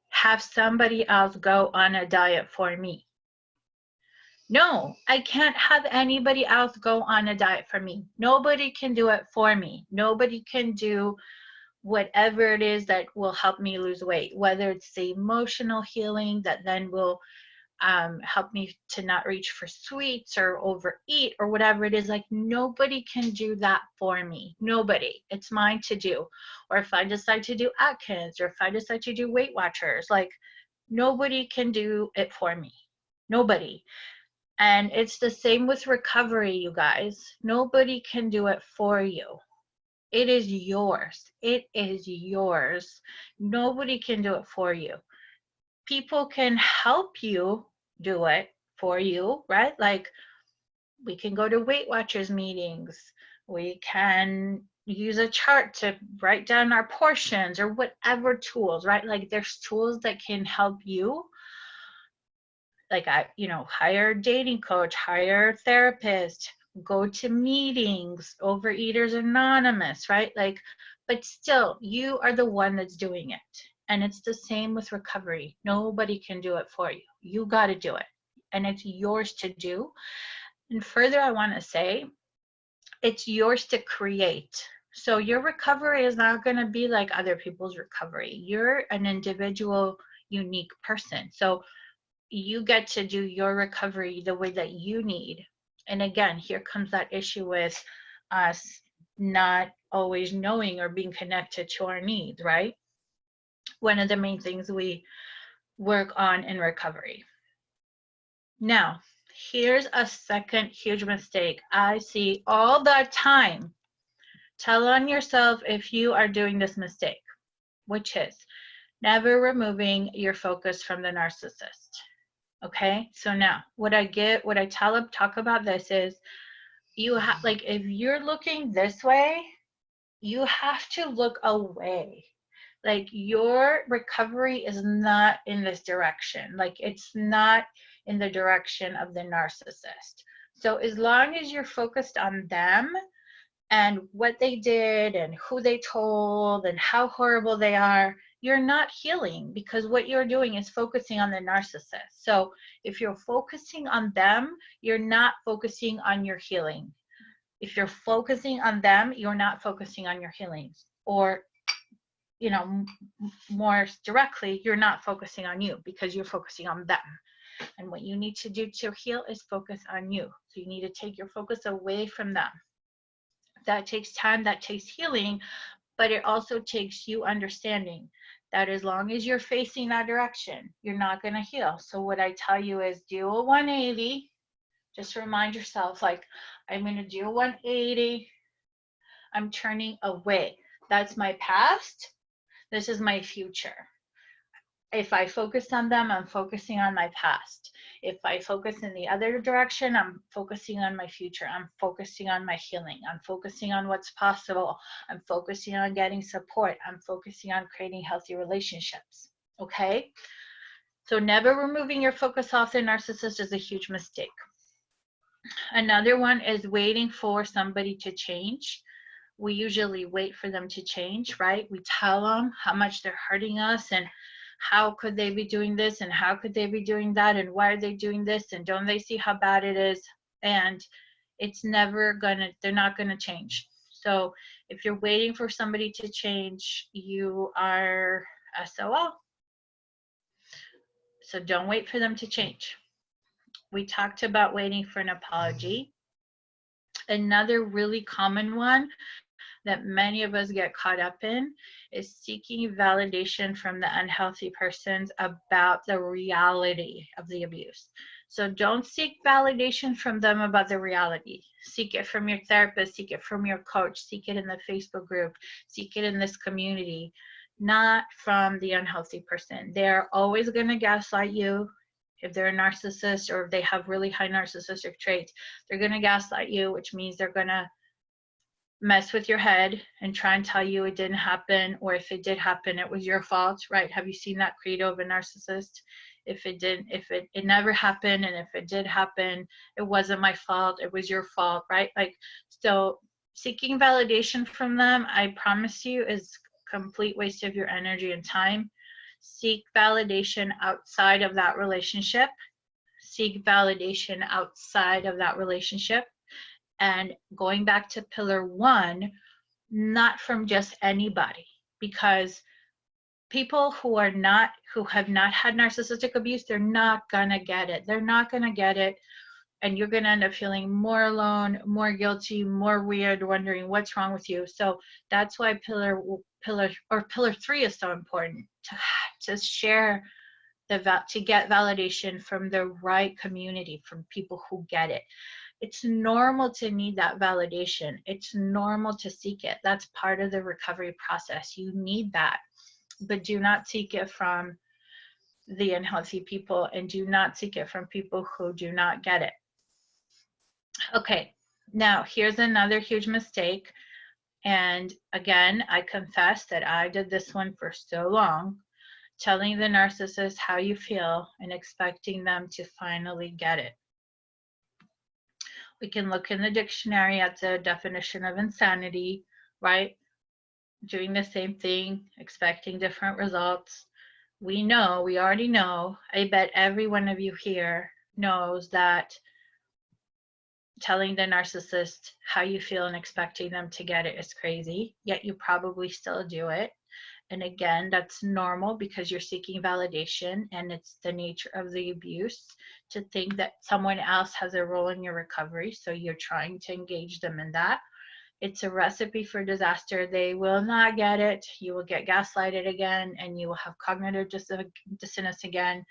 have somebody else go on a diet for me? No, I can't have anybody else go on a diet for me. Nobody can do it for me. Nobody can do whatever it is that will help me lose weight, whether it's the emotional healing that then will help me to not reach for sweets or overeat or whatever it is. Like, nobody can do that for me. Nobody. It's mine to do. Or if I decide to do Atkins, or if I decide to do Weight Watchers, like, nobody can do it for me. Nobody. And it's the same with recovery, you guys. Nobody can do it for you. It is yours. It is yours. Nobody can do it for you. people can help you do it for you, right? Like we can go to Weight Watchers meetings. We can use a chart to write down our portions or whatever tools, right? Like there's tools that can help you. Like hire a dating coach, hire a therapist, go to meetings, Overeaters Anonymous, right? Like, but still, you are the one that's doing it. And it's the same with recovery. Nobody can do it for you. You got to do it. And it's yours to do. And further, I want to say, it's yours to create. So your recovery is not going to be like other people's recovery. You're an individual, unique person. So you get to do your recovery the way that you need. And again, here comes that issue with us not always knowing or being connected to our needs, right? One of the main things we work on in recovery. Now, here's a second huge mistake I see all the time. Tell on yourself if you are doing this mistake, which is never removing your focus from the narcissist. Okay, so now what I talk about this is you have, like, if you're looking this way, you have to look away. Like your recovery is not in this direction. Like it's not in the direction of the narcissist. So as long as you're focused on them and what they did and who they told and how horrible they are, you're not healing, because what you're doing is focusing on the narcissist. So if you're focusing on them, you're not focusing on your healing. If you're focusing on them, you're not focusing on your healings. Or, more directly, you're not focusing on you because you're focusing on them. And what you need to do to heal is focus on you. So you need to take your focus away from them. That takes time, that takes healing, but it also takes you understanding that as long as you're facing that direction, you're not going to heal. So what I tell you is do a 180. Just remind yourself, like, I'm going to do a 180. I'm turning away. That's my past. This is my future. If I focus on them, I'm focusing on my past. If I focus in the other direction, I'm focusing on my future. I'm focusing on my healing. I'm focusing on what's possible. I'm focusing on getting support. I'm focusing on creating healthy relationships. Okay? So never removing your focus off the narcissist is a huge mistake. Another one is waiting for somebody to change. We usually wait for them to change, right? We tell them how much they're hurting us and how could they be doing this and how could they be doing that and why are they doing this and don't they see how bad it is? And it's never gonna, they're not gonna change. So if you're waiting for somebody to change, you are SOL. So don't wait for them to change. We talked about waiting for an apology. Another really common one that many of us get caught up in is seeking validation from the unhealthy persons about the reality of the abuse. So don't seek validation from them about the reality. Seek it from your therapist, seek it from your coach, seek it in the Facebook group, seek it in this community, not from the unhealthy person. They're always going to gaslight you. If they're a narcissist or if they have really high narcissistic traits, they're going to gaslight you, which means they're going to mess with your head and try and tell you it didn't happen, or if it did happen, it was your fault, right? Have you seen that credo of a narcissist? If it never happened, and if it did happen, it wasn't my fault, it was your fault, right? Like, so seeking validation from them, I promise you, is a complete waste of your energy and time. Seek validation outside of that relationship. Seek validation outside of that relationship. And going back to pillar 1, not from just anybody, because people who have not had narcissistic abuse, they're not gonna get it. They're not gonna get it, and you're gonna end up feeling more alone, more guilty, more weird, wondering what's wrong with you. So that's why pillar 3 is so important, to share to get validation from the right community, from people who get it. It's normal to need that validation. It's normal to seek it. That's part of the recovery process. You need that, but do not seek it from the unhealthy people and do not seek it from people who do not get it. Okay, now here's another huge mistake. And again, I confess that I did this one for so long, telling the narcissist how you feel and expecting them to finally get it. We can look in the dictionary at the definition of insanity, right? Doing the same thing, expecting different results. We already know, I bet every one of you here knows that telling the narcissist how you feel and expecting them to get it is crazy, yet you probably still do it. And again, that's normal because you're seeking validation, and it's the nature of the abuse to think that someone else has a role in your recovery, so you're trying to engage them in that. It's a recipe for disaster. They will not get it. You will get gaslighted again, and you will have cognitive dissonance again,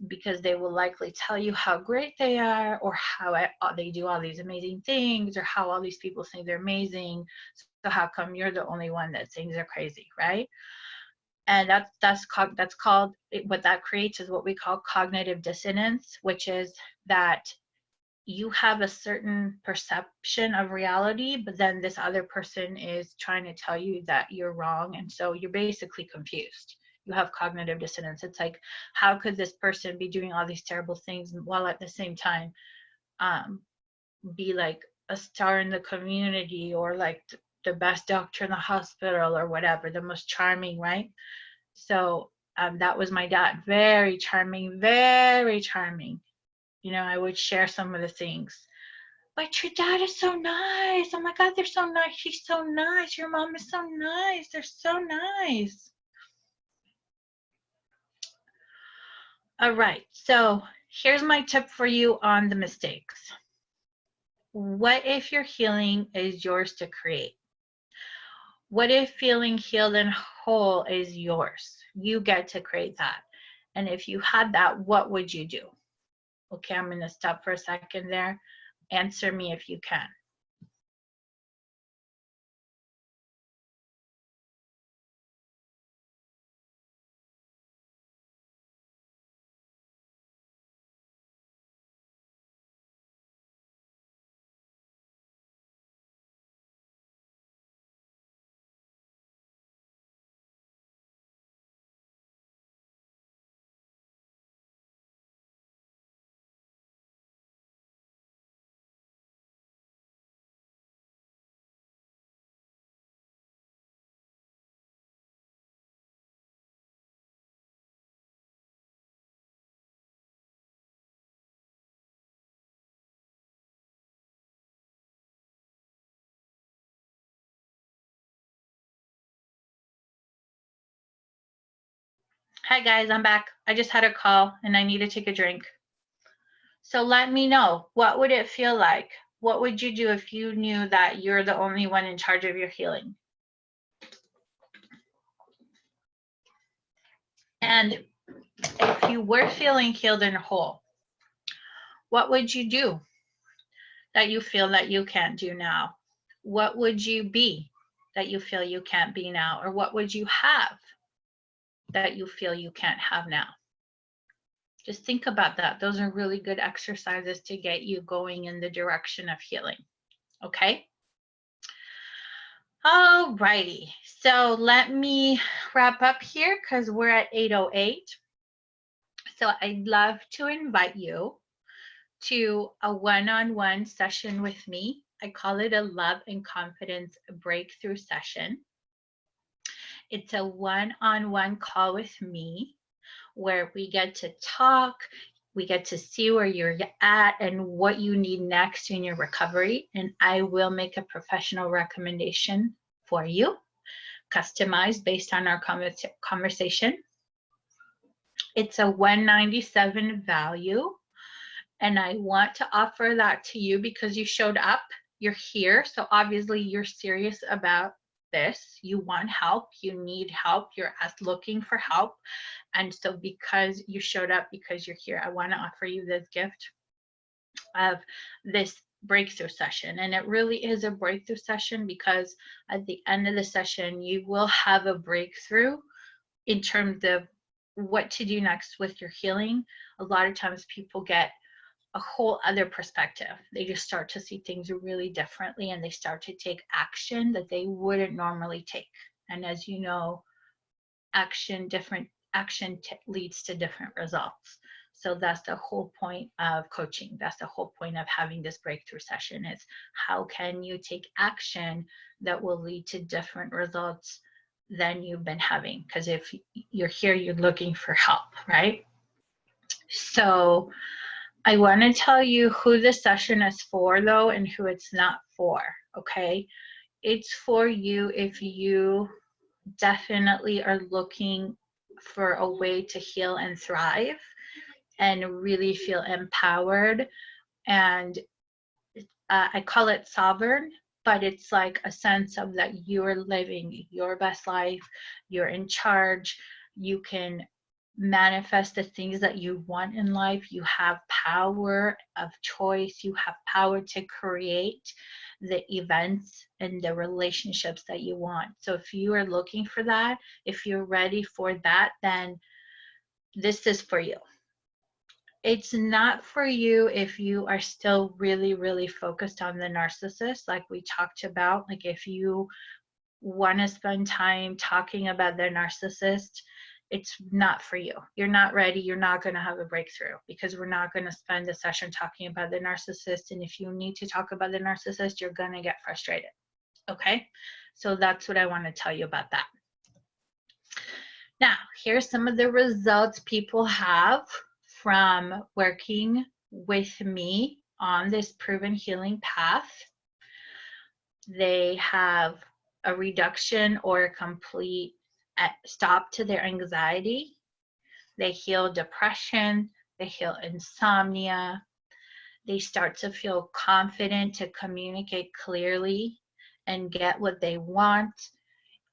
because they will likely tell you how great they are, or how they do all these amazing things, or how all these people think they're amazing. So how come you're the only one that thinks they're crazy, right? And that's called, what that creates is what we call cognitive dissonance, which is that you have a certain perception of reality, but then this other person is trying to tell you that you're wrong, and so you're basically confused. You have cognitive dissonance. It's like, how could this person be doing all these terrible things while at the same time be like a star in the community, or like the best doctor in the hospital, or whatever, the most charming, right? So that was my dad. Very charming, very charming. You know, I would share some of the things. But your dad is so nice. Oh my God, they're so nice. She's so nice. Your mom is so nice. They're so nice. All right, so here's my tip for you on the mistakes. What if your healing is yours to create? What if feeling healed and whole is yours? You get to create that. And if you had that, what would you do? Okay, I'm going to stop for a second there. Answer me if you can. Hi guys, I'm back. I just had a call and I need to take a drink. So let me know, what would it feel like? What would you do if you knew that you're the only one in charge of your healing? And if you were feeling healed and whole, what would you do that you feel that you can't do now? What would you be that you feel you can't be now? Or what would you have that you feel you can't have now? Just think about that. Those are really good exercises to get you going in the direction of healing. Okay? All righty. So let me wrap up here because we're at 8:08. So I'd love to invite you to a one-on-one session with me. I call it a love and confidence breakthrough session. It's a one-on-one call with me where we get to talk, we get to see where you're at and what you need next in your recovery, and I will make a professional recommendation for you, customized based on our conversation. It's a $197 value, and I want to offer that to you because you showed up, you're here, so obviously you're serious about this. You want help, you need help, you're looking for help. And so because you showed up, because you're here, I want to offer you this gift of this breakthrough session. And it really is a breakthrough session because at the end of the session, you will have a breakthrough in terms of what to do next with your healing, a lot of times people get a whole other perspective. They just start to see things really differently, and they start to take action that they wouldn't normally take. And as you know, different action leads to different results. So that's the whole point of coaching. That's the whole point of having this breakthrough session, is how can you take action that will lead to different results than you've been having? Because if you're here, you're looking for help, right? So I want to tell you who this session is for, though, and who it's not for, okay? It's for you if you definitely are looking for a way to heal and thrive and really feel empowered. And I call it sovereign, but it's like a sense of that you're living your best life, you're in charge, you can manifest the things that you want in life, you have power of choice, you have power to create the events and the relationships that you want. So if you are looking for that, if you're ready for that, then this is for you. It's not for you if you are still really, really focused on the narcissist, like we talked about. Like if you want to spend time talking about the narcissist, it's not for you. You're not ready. You're not going to have a breakthrough, because we're not going to spend the session talking about the narcissist. And if you need to talk about the narcissist, you're going to get frustrated. Okay? So that's what I want to tell you about that. Now, here's some of the results people have from working with me on this proven healing path. They have a reduction or a complete stop to their anxiety. They heal depression. They heal insomnia. They start to feel confident to communicate clearly and get what they want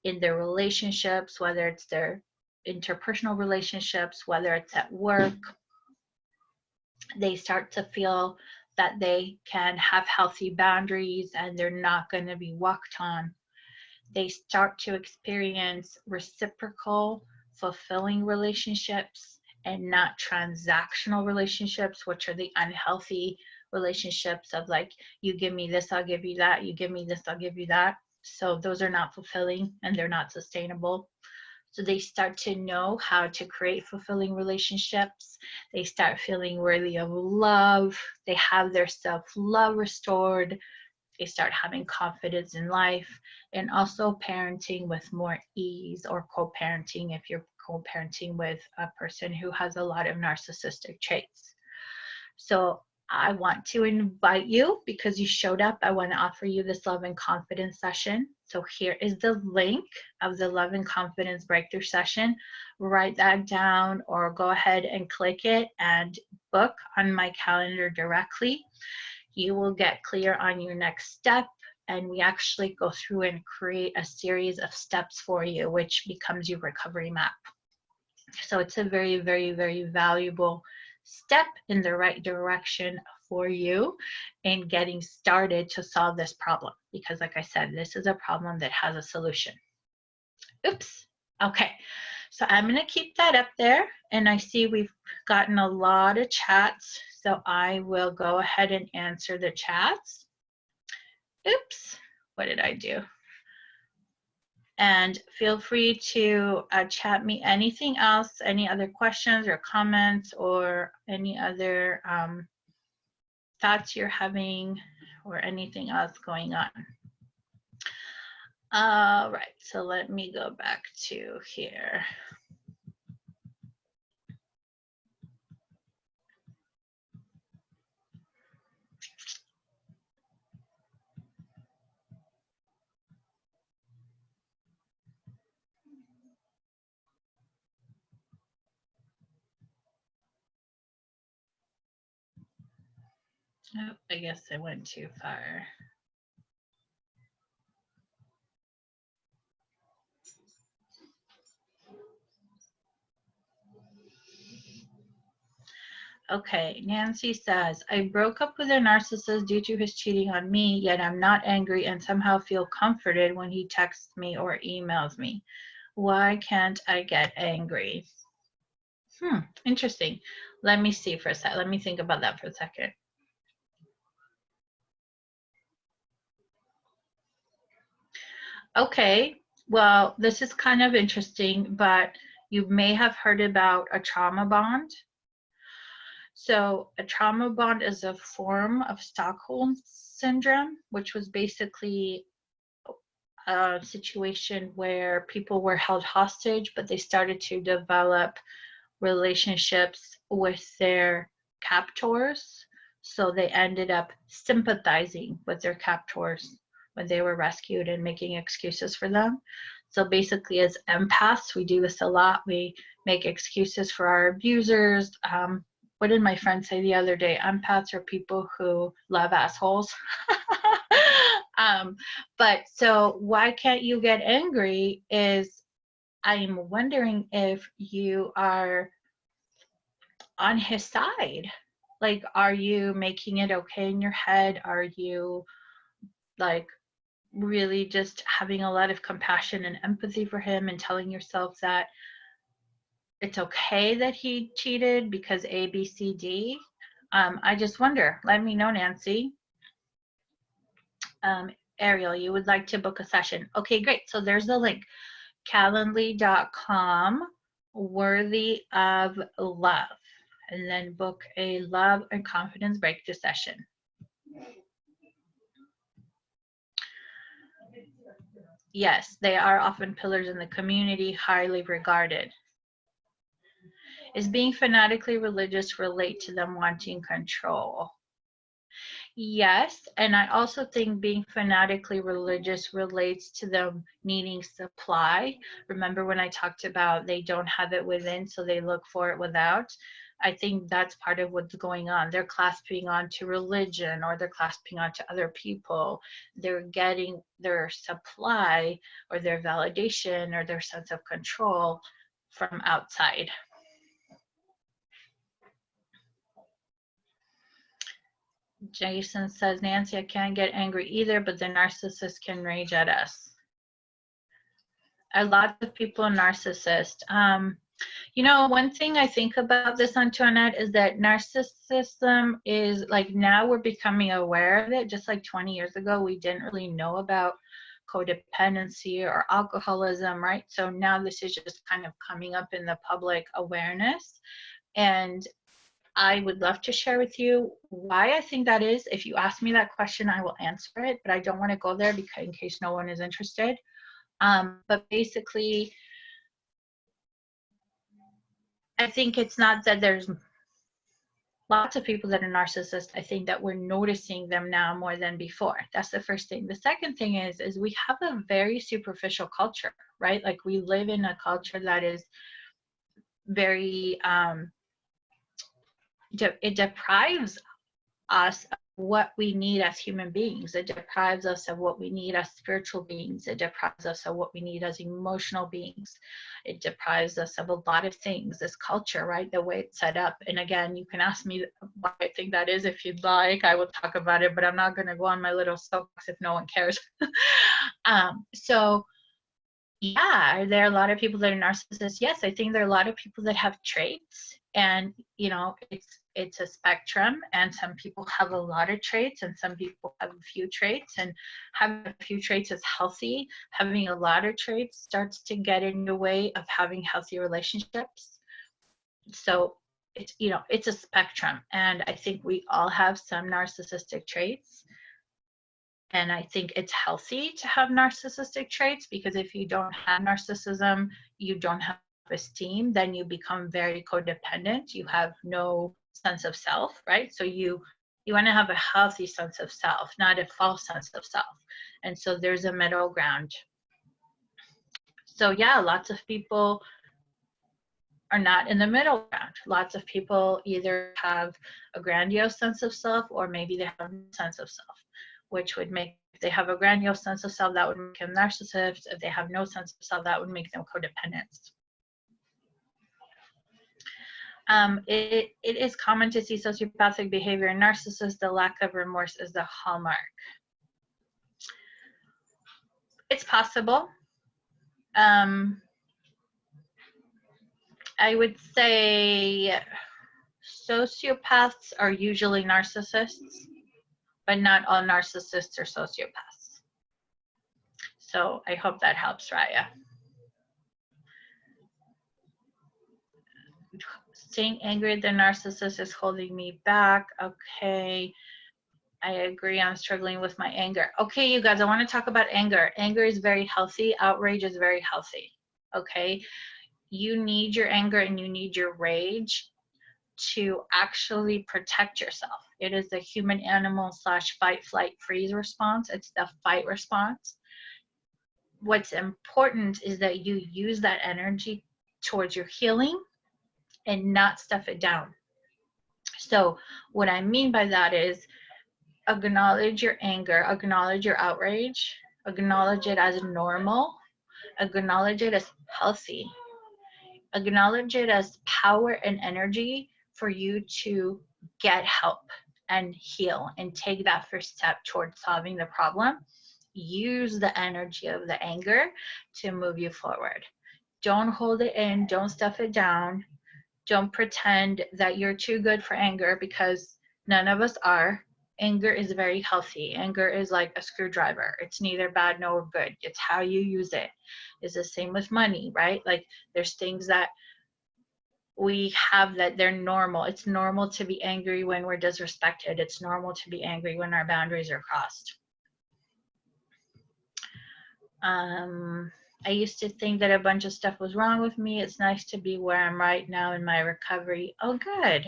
in their relationships, whether it's their interpersonal relationships, whether it's at work. They start to feel that they can have healthy boundaries and they're not going to be walked on. They start to experience reciprocal, fulfilling relationships and not transactional relationships, which are the unhealthy relationships of like, you give me this, I'll give you that. You give me this, I'll give you that. So those are not fulfilling and they're not sustainable. So they start to know how to create fulfilling relationships. They start feeling worthy of love. They have their self-love restored. They start having confidence in life, and also parenting with more ease, or co-parenting if you're co-parenting with a person who has a lot of narcissistic traits. So I want to invite you, because you showed up, I want to offer you this love and confidence session. So here is the link of the love and confidence breakthrough session. Write that down or go ahead and click it and book on my calendar directly. You will get clear on your next step, and we actually go through and create a series of steps for you, which becomes your recovery map. So it's a very, very, very valuable step in the right direction for you in getting started to solve this problem, because like I said, this is a problem that has a solution. Oops. Okay. So I'm going to keep that up there, and I see we've gotten a lot of chats, so I will go ahead and answer the chats. Oops, what did I do? And feel free to chat me anything else, any other questions or comments, or any other thoughts you're having, or anything else going on. All right, so let me go back to here. Oh, I guess I went too far. Okay, Nancy says, I broke up with a narcissist due to his cheating on me, yet I'm not angry and somehow feel comforted when he texts me or emails me. Why can't I get angry? Interesting. Let me see for a sec. Let me think about that for a second. Okay, well, this is kind of interesting, but you may have heard about a trauma bond. So a trauma bond is a form of Stockholm syndrome, which was basically a situation where people were held hostage, but they started to develop relationships with their captors. So they ended up sympathizing with their captors when they were rescued and making excuses for them. So basically, as empaths, we do this a lot. We make excuses for our abusers. What did my friend say the other day? Empaths are people who love assholes. But so why can't you get angry is I'm wondering if you are on his side. Like, are you making it okay in your head? Are you like really just having a lot of compassion and empathy for him and telling yourself that it's okay that he cheated because A, B, C, D? I just wonder. Let me know, Nancy. Ariel, you would like to book a session. Okay, great. So there's the link. Calendly.com, worthy of love, and then book a love and confidence breakthrough session. Yes, they are often pillars in the community, highly regarded. Is being fanatically religious relate to them wanting control? Yes, and I also think being fanatically religious relates to them needing supply. Remember when I talked about they don't have it within, so they look for it without? I think that's part of what's going on. They're clasping onto religion, or they're clasping onto other people. They're getting their supply or their validation or their sense of control from outside. Jason says, Nancy, I can't get angry either, but the narcissist can rage at us. A lot of people are narcissist. You know, one thing I think about this, Antoinette, is that narcissism is like, now we're becoming aware of it. Just like 20 years ago, we didn't really know about codependency or alcoholism, right? So now this is just kind of coming up in the public awareness. And I would love to share with you why I think that is. If you ask me that question, I will answer it, but I don't want to go there because in case no one is interested. But basically, I think it's not that there's lots of people that are narcissists. I think that we're noticing them now more than before. That's the first thing. The second thing is we have a very superficial culture, right? Like, we live in a culture that is very, it deprives us of what we need as human beings. It deprives us of what we need as spiritual beings. It deprives us of what we need as emotional beings. It deprives us of a lot of things, this culture, right? The way it's set up. And again, you can ask me why I think that is if you'd like. I will talk about it, but I'm not going to go on my little soapbox if no one cares. So yeah, are there a lot of people that are narcissists? Yes, I think there are a lot of people that have traits, and you know, it's a spectrum, and some people have a lot of traits and some people have a few traits, and having a few traits is healthy. Having a lot of traits starts to get in the way of having healthy relationships. So it's, you know, it's a spectrum, and I think we all have some narcissistic traits. And I think it's healthy to have narcissistic traits, because if you don't have narcissism, you don't have esteem, then you become very codependent. You have no sense of self, right? So you want to have a healthy sense of self, not a false sense of self. And so there's a middle ground. So yeah, lots of people are not in the middle ground. Lots of people either have a grandiose sense of self, or maybe they have no sense of self, which would make, if they have a grandiose sense of self, that would make them narcissists. If they have no sense of self, that would make them codependents. It is common to see sociopathic behavior in narcissists. The lack of remorse is the hallmark. It's possible. I would say sociopaths are usually narcissists, but not all narcissists are sociopaths. So I hope that helps, Raya. Staying angry at the narcissist is holding me back. Okay. I agree. I'm struggling with my anger. Okay, you guys, I want to talk about anger. Anger is very healthy. Outrage is very healthy. Okay. You need your anger and you need your rage to actually protect yourself. It is the human animal / fight, flight, freeze response. It's the fight response. What's important is that you use that energy towards your healing and not stuff it down. So what I mean by that is acknowledge your anger, acknowledge your outrage, acknowledge it as normal, acknowledge it as healthy, acknowledge it as power and energy for you to get help and heal and take that first step towards solving the problem. Use the energy of the anger to move you forward. Don't hold it in, don't stuff it down. Don't pretend that you're too good for anger, because none of us are. Anger is very healthy. Anger is like a screwdriver. It's neither bad nor good. It's how you use it. It's the same with money, right? Like there's things that we have that they're normal. It's normal to be angry when we're disrespected. It's normal to be angry when our boundaries are crossed. I used to think that a bunch of stuff was wrong with me. It's nice to be where I'm right now in my recovery. Oh, good.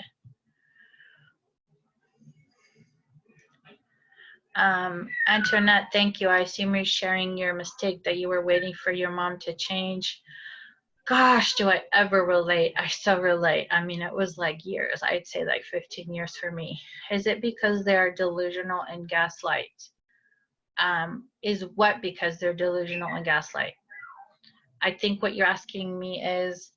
Antoinette, thank you. I assume you're sharing your mistake that you were waiting for your mom to change. Gosh, do I ever relate? I so relate. I mean, it was like years. I'd say like 15 years for me. Is it because they're delusional and gaslight? Is what because they're delusional and gaslight? I think what you're asking me is,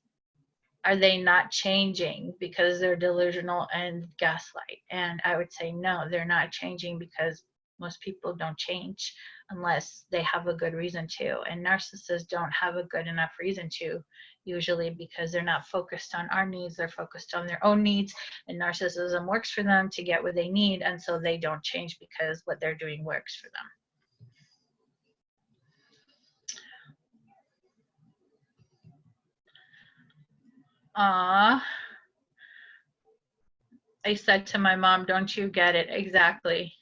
are they not changing because they're delusional and gaslight? And I would say no, they're not changing because most people don't change unless they have a good reason to. And narcissists don't have a good enough reason to, usually because they're not focused on our needs, they're focused on their own needs, and narcissism works for them to get what they need, and so they don't change because what they're doing works for them. I said to my mom, don't you get it? Exactly.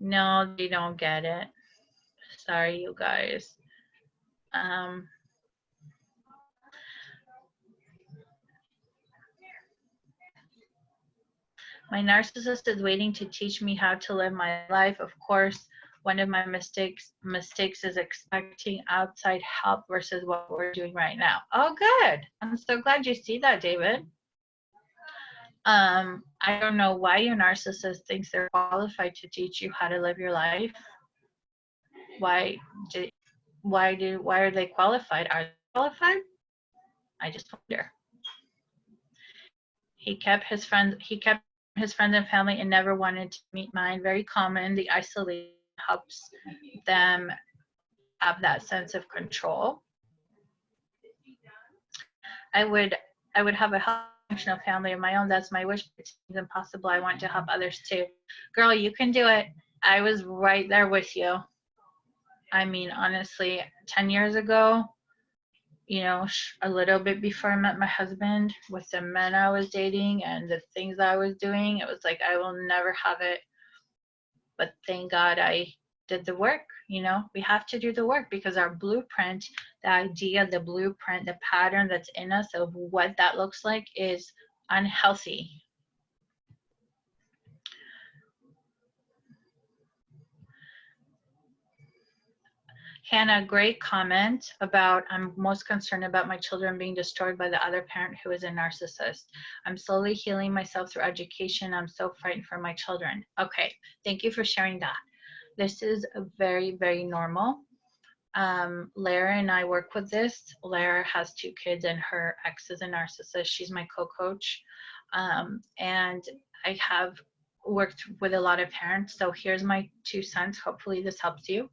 No, they don't get it. Sorry, you guys. My narcissist is waiting to teach me how to live my life. Of course, one of my mistakes is expecting outside help versus what we're doing right now. Oh, good. I'm so glad you see that, David. I don't know why your narcissist thinks they're qualified to teach you how to live your life. Why are they qualified? Are they qualified? I just wonder. He kept his friends and family and never wanted to meet mine. Very common. The isolation helps them have that sense of control. I would have a functional family of my own. That's my wish. It's impossible. I want to help others too. Girl, you can do it. I was right there with you. I mean, honestly, 10 years ago, you know, a little bit before I met my husband, with the men I was dating and the things I was doing, it was like, I will never have it. But thank God I did the work. You know, we have to do the work because our blueprint, the idea, the blueprint, the pattern that's in us of what that looks like is unhealthy. Hannah, great comment about I'm most concerned about my children being destroyed by the other parent who is a narcissist. I'm slowly healing myself through education. I'm so frightened for my children. Okay, thank you for sharing that. This is very, very normal. Lara and I work with this. Lara has 2 kids and her ex is a narcissist. She's my co-coach. And I have worked with a lot of parents. So here's my 2 cents. Hopefully this helps you.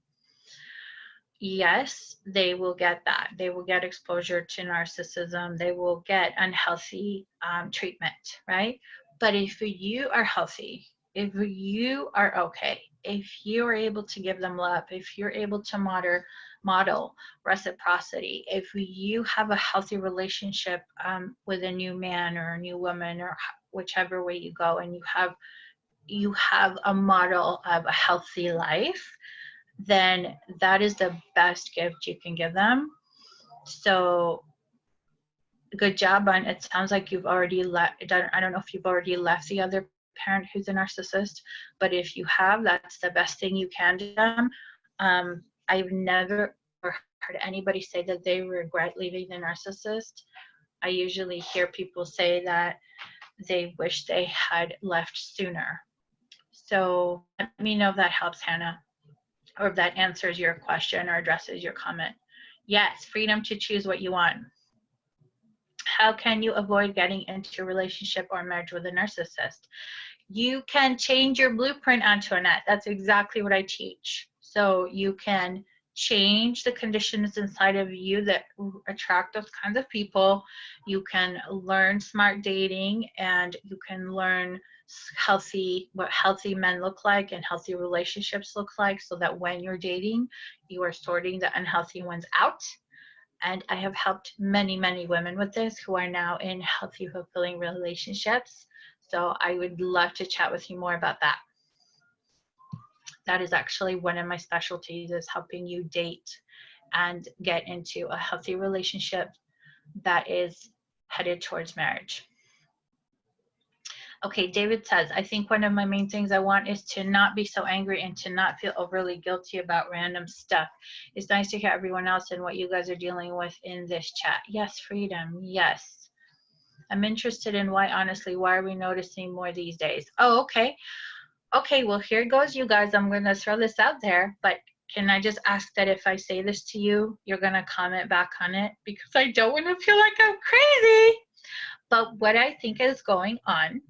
yes, they will get that. They will get exposure to narcissism. They will get unhealthy treatment, right? But if you are healthy, if you are okay, if you are able to give them love, if you're able to model reciprocity, if you have a healthy relationship with a new man or a new woman or whichever way you go, and you have a model of a healthy life, then that is the best gift you can give them. So good job on it. Sounds like you've already I don't know if you've already left the other parent who's a narcissist, but if you have, that's the best thing you can do them. I've never heard anybody say that they regret leaving the narcissist. I usually hear people say that they wish they had left sooner. So let me know if that helps, Hannah, or if that answers your question or addresses your comment. Yes, freedom to choose what you want. How can you avoid getting into a relationship or marriage with a narcissist? You can change your blueprint, Antoinette. That's exactly what I teach. So you can change the conditions inside of you that attract those kinds of people. You can learn smart dating, and you can learn what healthy men look like and healthy relationships look like, so that when you're dating, you are sorting the unhealthy ones out. And I have helped many, many women with this who are now in healthy, fulfilling relationships. So I would love to chat with you more about that. That is actually one of my specialties, is helping you date and get into a healthy relationship that is headed towards marriage. Okay, David says, I think one of my main things I want is to not be so angry and to not feel overly guilty about random stuff. It's nice to hear everyone else and what you guys are dealing with in this chat. Yes, freedom, yes. I'm interested in why are we noticing more these days? Oh, okay. Okay, well, here goes, you guys. I'm going to throw this out there, but can I just ask that if I say this to you, you're going to comment back on it? Because I don't want to feel like I'm crazy. But what I think is going on,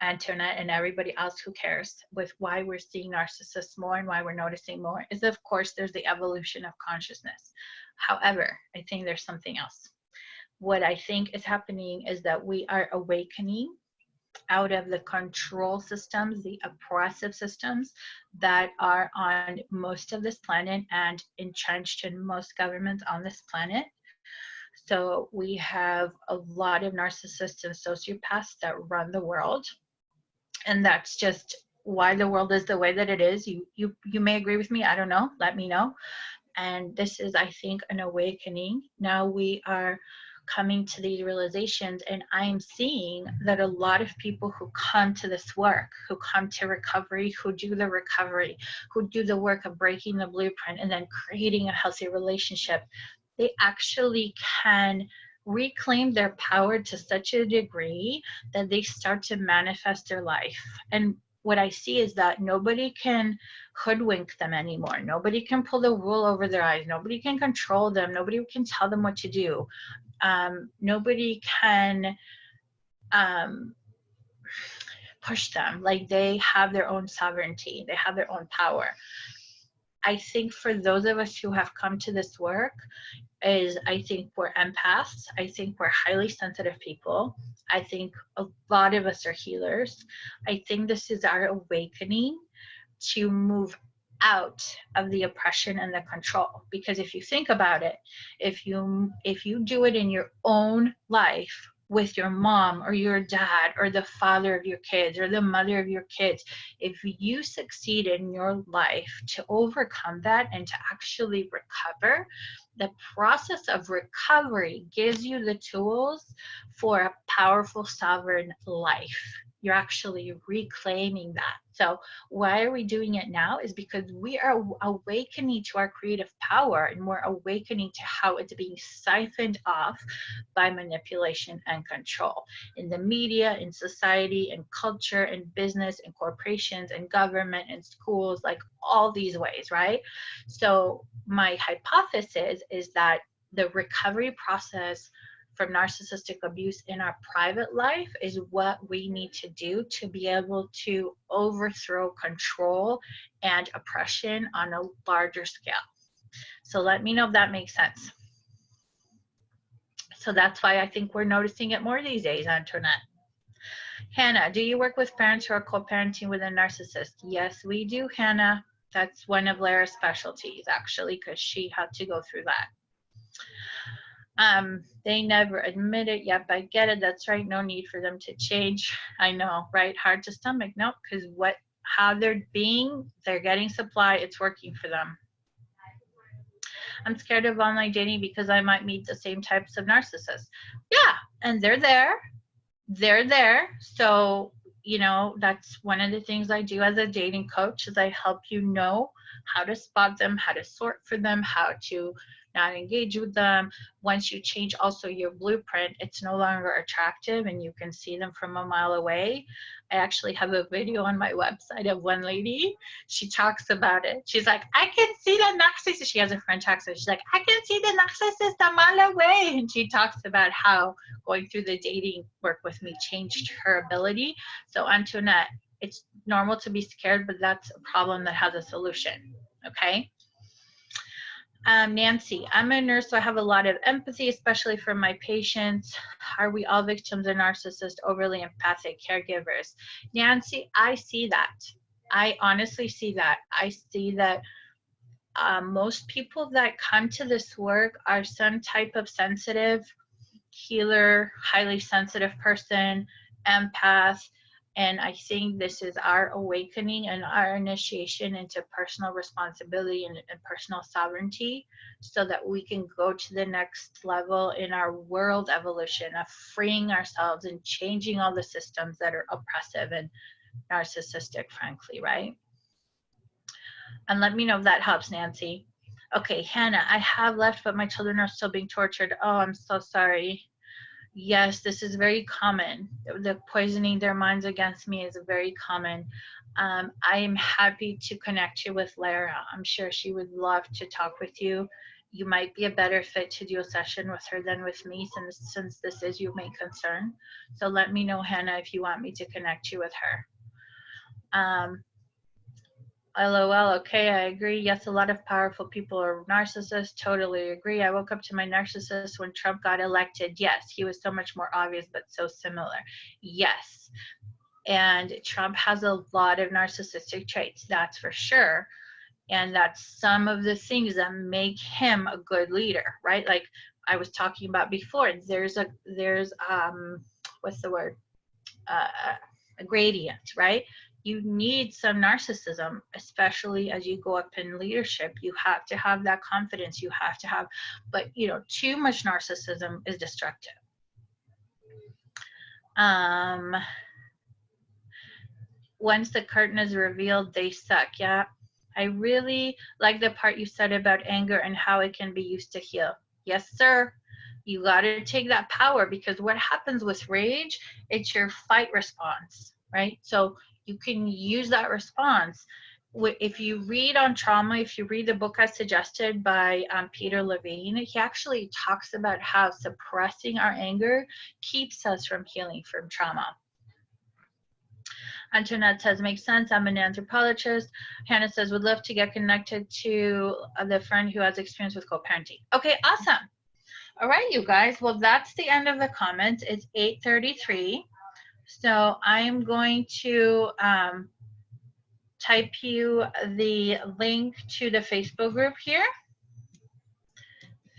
Antoinette and everybody else who cares, with why we're seeing narcissists more and why we're noticing more, is of course there's the evolution of consciousness. However, I think there's something else. What I think is happening is that we are awakening out of the control systems, the oppressive systems that are on most of this planet and entrenched in most governments on this planet. So we have a lot of narcissists and sociopaths that run the world. And that's just why the world is the way that it is. You may agree with me. I don't know. Let me know. And this is, I think, an awakening. Now we are coming to these realizations, and I'm seeing that a lot of people who come to this work, who come to recovery, who do the recovery, who do the work of breaking the blueprint and then creating a healthy relationship, they actually can reclaim their power to such a degree that they start to manifest their life. And what I see is that nobody can hoodwink them anymore. Nobody can pull the wool over their eyes. Nobody can control them. Nobody can tell them what to do. Nobody can push them. Like, they have their own sovereignty. They have their own power. I think for those of us who have come to this work, I think we're empaths. I think we're highly sensitive people. I think a lot of us are healers. I think this is our awakening to move out of the oppression and the control. Because if you think about it, if you do it in your own life, with your mom or your dad or the father of your kids or the mother of your kids, if you succeed in your life to overcome that and to actually recover, the process of recovery gives you the tools for a powerful, sovereign life. You're actually reclaiming that. So why are we doing it now? Is because we are awakening to our creative power, and we're awakening to how it's being siphoned off by manipulation and control in the media, in society, in culture, in business, in corporations, in government, in schools, like all these ways, right? So my hypothesis is that the recovery process from narcissistic abuse in our private life is what we need to do to be able to overthrow control and oppression on a larger scale. So let me know if that makes sense. So that's why I think we're noticing it more these days, Antoinette. Hannah, do you work with parents who are co-parenting with a narcissist? Yes, we do, Hannah. That's one of Lara's specialties, actually, because she had to go through that. They never admit it. Yep, I get it. That's right. No need for them to change. I know, right? Hard to stomach. No, because how they're getting supply. It's working for them. I'm scared of online dating because I might meet the same types of narcissists. Yeah, and they're there. They're there. So, you know, that's one of the things I do as a dating coach is I help you know how to spot them, how to sort for them, how to not engage with them. Once you change also your blueprint, it's no longer attractive and you can see them from a mile away. I actually have a video on my website of one lady. She talks about it. She's like, I can see the narcissist. She has a French accent. She's like, I can see the narcissist a mile away. And she talks about how going through the dating work with me changed her ability. So Antoinette, it's normal to be scared, but that's a problem that has a solution. Okay. Nancy, I'm a nurse, so I have a lot of empathy, especially for my patients. Are we all victims of narcissist, overly empathic caregivers? Nancy, I see that. I honestly see that. I see that most people that come to this work are some type of sensitive healer, highly sensitive person, empath. And I think this is our awakening and our initiation into personal responsibility and personal sovereignty so that we can go to the next level in our world evolution of freeing ourselves and changing all the systems that are oppressive and narcissistic, frankly, right? And let me know if that helps, Nancy. Okay, Hannah, I have left, but my children are still being tortured. Oh, I'm so sorry. Yes, this is very common. The poisoning their minds against me is very common. I am happy to connect you with Lara. I'm sure she would love to talk with you. You might be a better fit to do a session with her than with me since this is your main concern. So let me know, Hannah, if you want me to connect you with her. LOL, okay, I agree. Yes, a lot of powerful people are narcissists. Totally agree. I woke up to my narcissist when Trump got elected. Yes, he was so much more obvious, but so similar. Yes. And Trump has a lot of narcissistic traits, that's for sure. And that's some of the things that make him a good leader, right? Like I was talking about before, there's what's the word? A gradient, right? You need some narcissism, especially as you go up in leadership. You have to have that confidence. You have to have, but you know, too much narcissism is destructive. Once the curtain is revealed, they suck. Yeah, I really like the part you said about anger and how it can be used to heal. Yes, sir. You got to take that power, because what happens with rage, it's your fight response, right? So you can use that response. If you read on trauma, if you read the book I suggested by Peter Levine, he actually talks about how suppressing our anger keeps us from healing from trauma. Antoinette says, makes sense. I'm an anthropologist. Hannah says, would love to get connected to the friend who has experience with co-parenting. Okay, awesome. All right, you guys. Well, that's the end of the comments. It's 8:33. So I'm going to type you the link to the Facebook group here.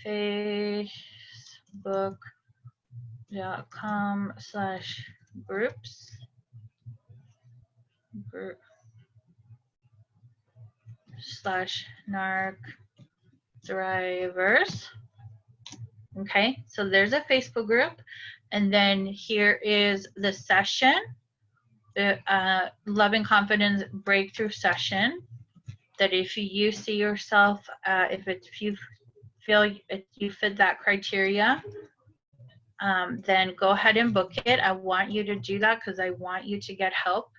Facebook.com/groups/narc thrivers. Okay, so there's a Facebook group, and then here is the session, the Love and Confidence Breakthrough session, that if you see yourself, if you feel you fit that criteria, then go ahead and book it. I want you to do that because I want you to get help.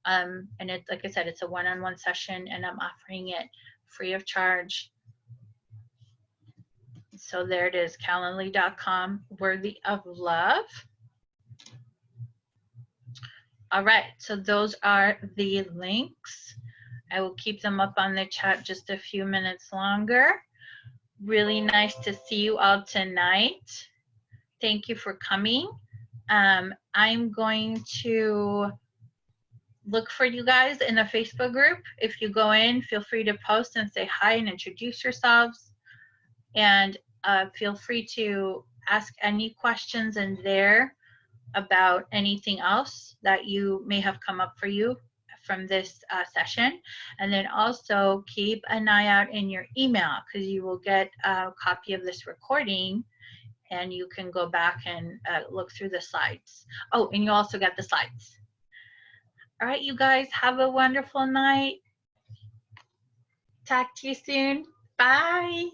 And it's, like I said, it's a one-on-one session, and I'm offering it free of charge. So there it is, calendly.com, Worthy of Love. All right, so those are the links. I will keep them up on the chat just a few minutes longer. Really nice to see you all tonight. Thank you for coming. I'm going to look for you guys in the Facebook group. If you go in, feel free to post and say hi and introduce yourselves. And feel free to ask any questions in there about anything else that you may have come up for you from this session. And then also keep an eye out in your email, because you will get a copy of this recording and you can go back and look through the slides. Oh, and you also get the slides. All right, you guys, have a wonderful night. Talk to you soon. Bye.